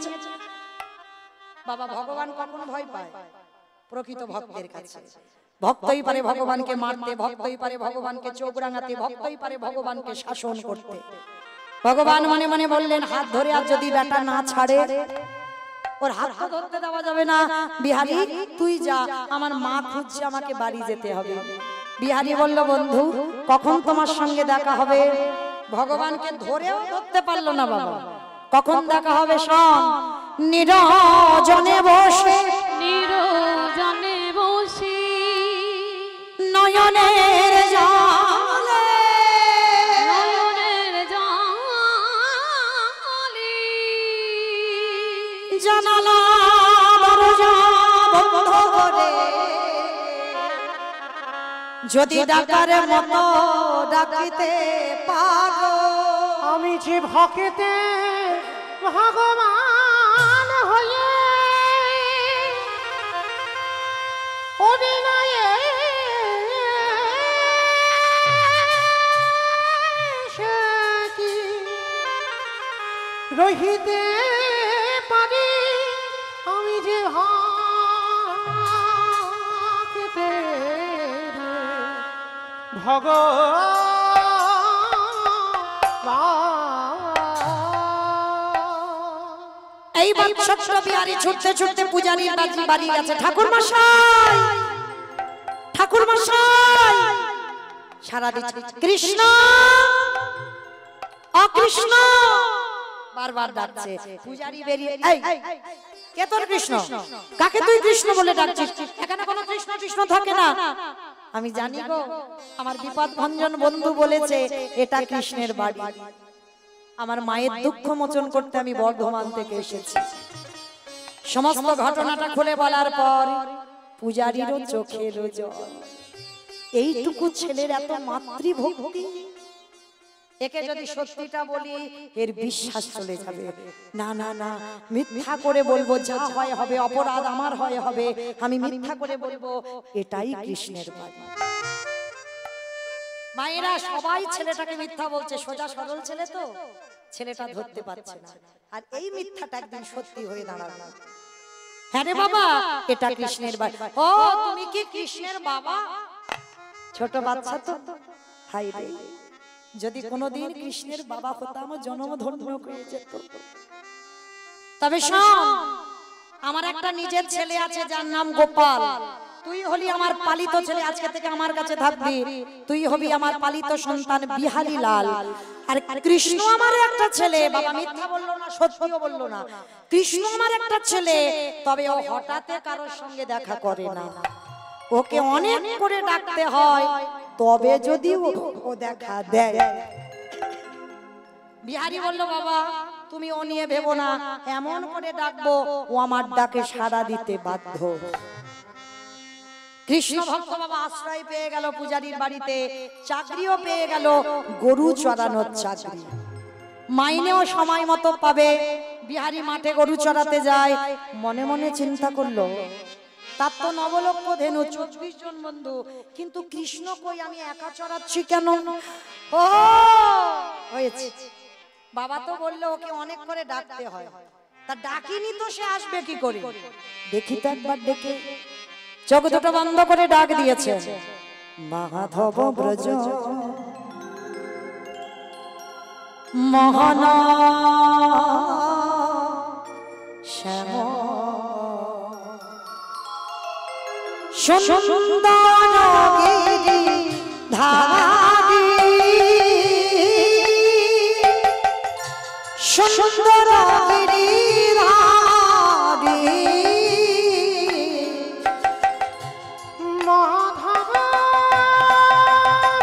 বাবা, ভগবান কখন ভয় পায়? প্রকৃত ভক্তের কাছে। ভক্তই পারে ভগবানকে মারতে, ভক্তই পারে ভগবানকে চোখ রাঙাতে, ভক্তই পারে ভগবানকে শাসন করতে। ভগবান মনে মনে বললেন, হাত ধরে আর যদি বেটা না ছাড়ে, ওর হাত ধরতে দেওয়া যাবে না। বিহারী, তুই যা, আমার মা খুঁজছে, আমাকে বাড়ি যেতে হবে। বিহারী বলল, বন্ধু, কখন তোমার সঙ্গে দেখা হবে? ভগবানকে ধরেও ধরতে পারলো না বাবা। কখন দেখা হবে? শোন, নিরজনে বসে, নিরজনে বসে নয়নের জলে, নয়নের জলে জানালা দরজা বন্ধ করে, যদি ডাকার মতো ডাকিতে পারো, আমি যে ভকেতে ভগবান হয়ে অভিনয়ে সে কি রহিতে পারি, আমি যে ভকেতে এইবার ছোট্ট বিহারি ছুটতে ছুটতে পূজারীর বাড়ি গেছে। ঠাকুর মশাই, ঠাকুর মশাই, সারা দিচ্ছে কৃষ্ণ অকৃষ্ণ বারবার ডাকছে। পূজারী বেরিয়ে, এই কে তোর কৃষ্ণ? কাকে তুই কৃষ্ণ বলে ডাকছিস? এখানে কোনো কৃষ্ণ কৃষ্ণ থাকে না। আমি জানি গো, আমার বিপদ ভঞ্জন বন্ধু বলেছে এটা কৃষ্ণের বাড়ি। আমার মায়ের দুঃখ মোচন করতে আমি বর্ধমান থেকে এসেছি। সমস্ত ঘটনাটা খুলে বলার পর পূজারীরও চোখের জল। এইটুকু ছেলের এত মাতৃভক্তি, একে যদি সত্যিটা বলি এর বিশ্বাস চলে যাবে। না না না, মিথ্যা করে বলবো, যা হয় হবে, অপরাধ আমার হয় হবে, আমি মিথ্যা করে বলবো এটাই কৃষ্ণের বাড়ি। মায়েরা সবাই ছেলেটাকে মিথ্যা বলছে, সোজা সরল ছেলে তো, ছেলেটা ধরতে পারছে না। আর এই মিথ্যাটা একদিন সত্যি হয়ে দাঁড়ালো। হ্যাঁ রে বাবা, এটা কৃষ্ণের বাড়ি। ও তুমি কি কৃষ্ণের বাবা? ছোট বাচ্চা তো, হাই রে, যদি কোনোদিন কৃষ্ণের বাবা হতাম জন্ম ধন্য হয়ে যেত। তবে শোন, আমার একটা নিজের ছেলে আছে যার নাম গোপাল। তুই হলি আমার পালিত ছেলে, আজকে থেকে আমার কাছে থাকবি। তুই হবি আমার পালিত সন্তান বিহারী লাল। আর কৃষ্ণ আমার একটা ছেলে। বাবা মিথ্যা বললো না, সত্যিও বললো না। কৃষ্ণ আমার একটা ছেলে, তবে ও হঠাৎ কারোর সঙ্গে দেখা করে না। ওকে অনেক করে ডাকতে হয়, তবে যদি ও দেখা দেয়। বিহারী বলল, বাবা তুমি ও নিয়ে ভেবো না, এমন করে ডাকবো ও আমার ডাকে সাড়া দিতে বাধ্য। কৃষ্ণ ভক্ত বাবা আশ্রয় পেয়ে গেল পূজারীর বাড়িতে, চাকরিও পেয়ে গেল, গরু চড়ানোর চাকরি, মাইনেও সময় মতো পাবে। বিহারী মাঠে গরু চড়াতে যায়, মনে মনে চিন্তা করলো, তার তো নবলক্ষ ধেনু, 24 জন বন্ধু, কিন্তু কৃষ্ণ কই, আমি একা চড়াচ্ছি কেন? ও হয়েছে, বাবা তো বললো ওকে অনেক করে ডাকতে হয়, তা ডাকিনি তো সে আসবে কি করে? দেখি তো একবার ডেকে। চোখ দুটো বন্ধ করে ডাক দিয়েছে, মাধব ব্রজ মোহন শ্যাম সুন্দর গিরি ধারি, সুন্দর গিরি ধারি, মাধব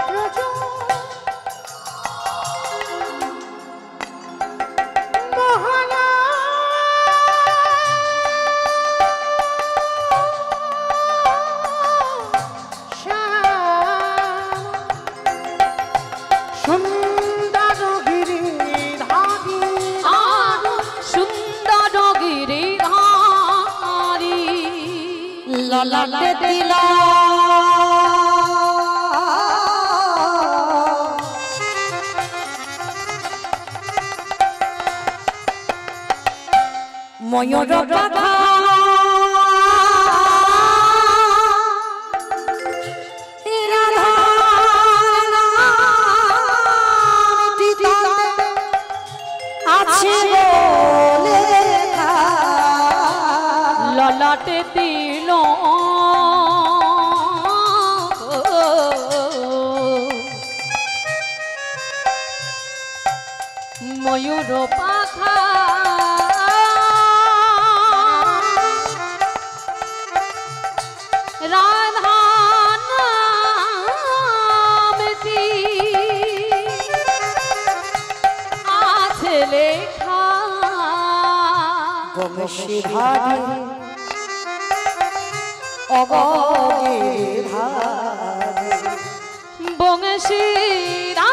ব্রজ মোহন সুন্দর গিরিধারী, সুন্দর গিরিধারী, ললাটে তিলা ময়ূর পাখা, আছে ললাটে দিল ময়ূর পাখা, রাধা নামটি আছে লেখা, বংশীধারী অগিরিধারী, বংশীরা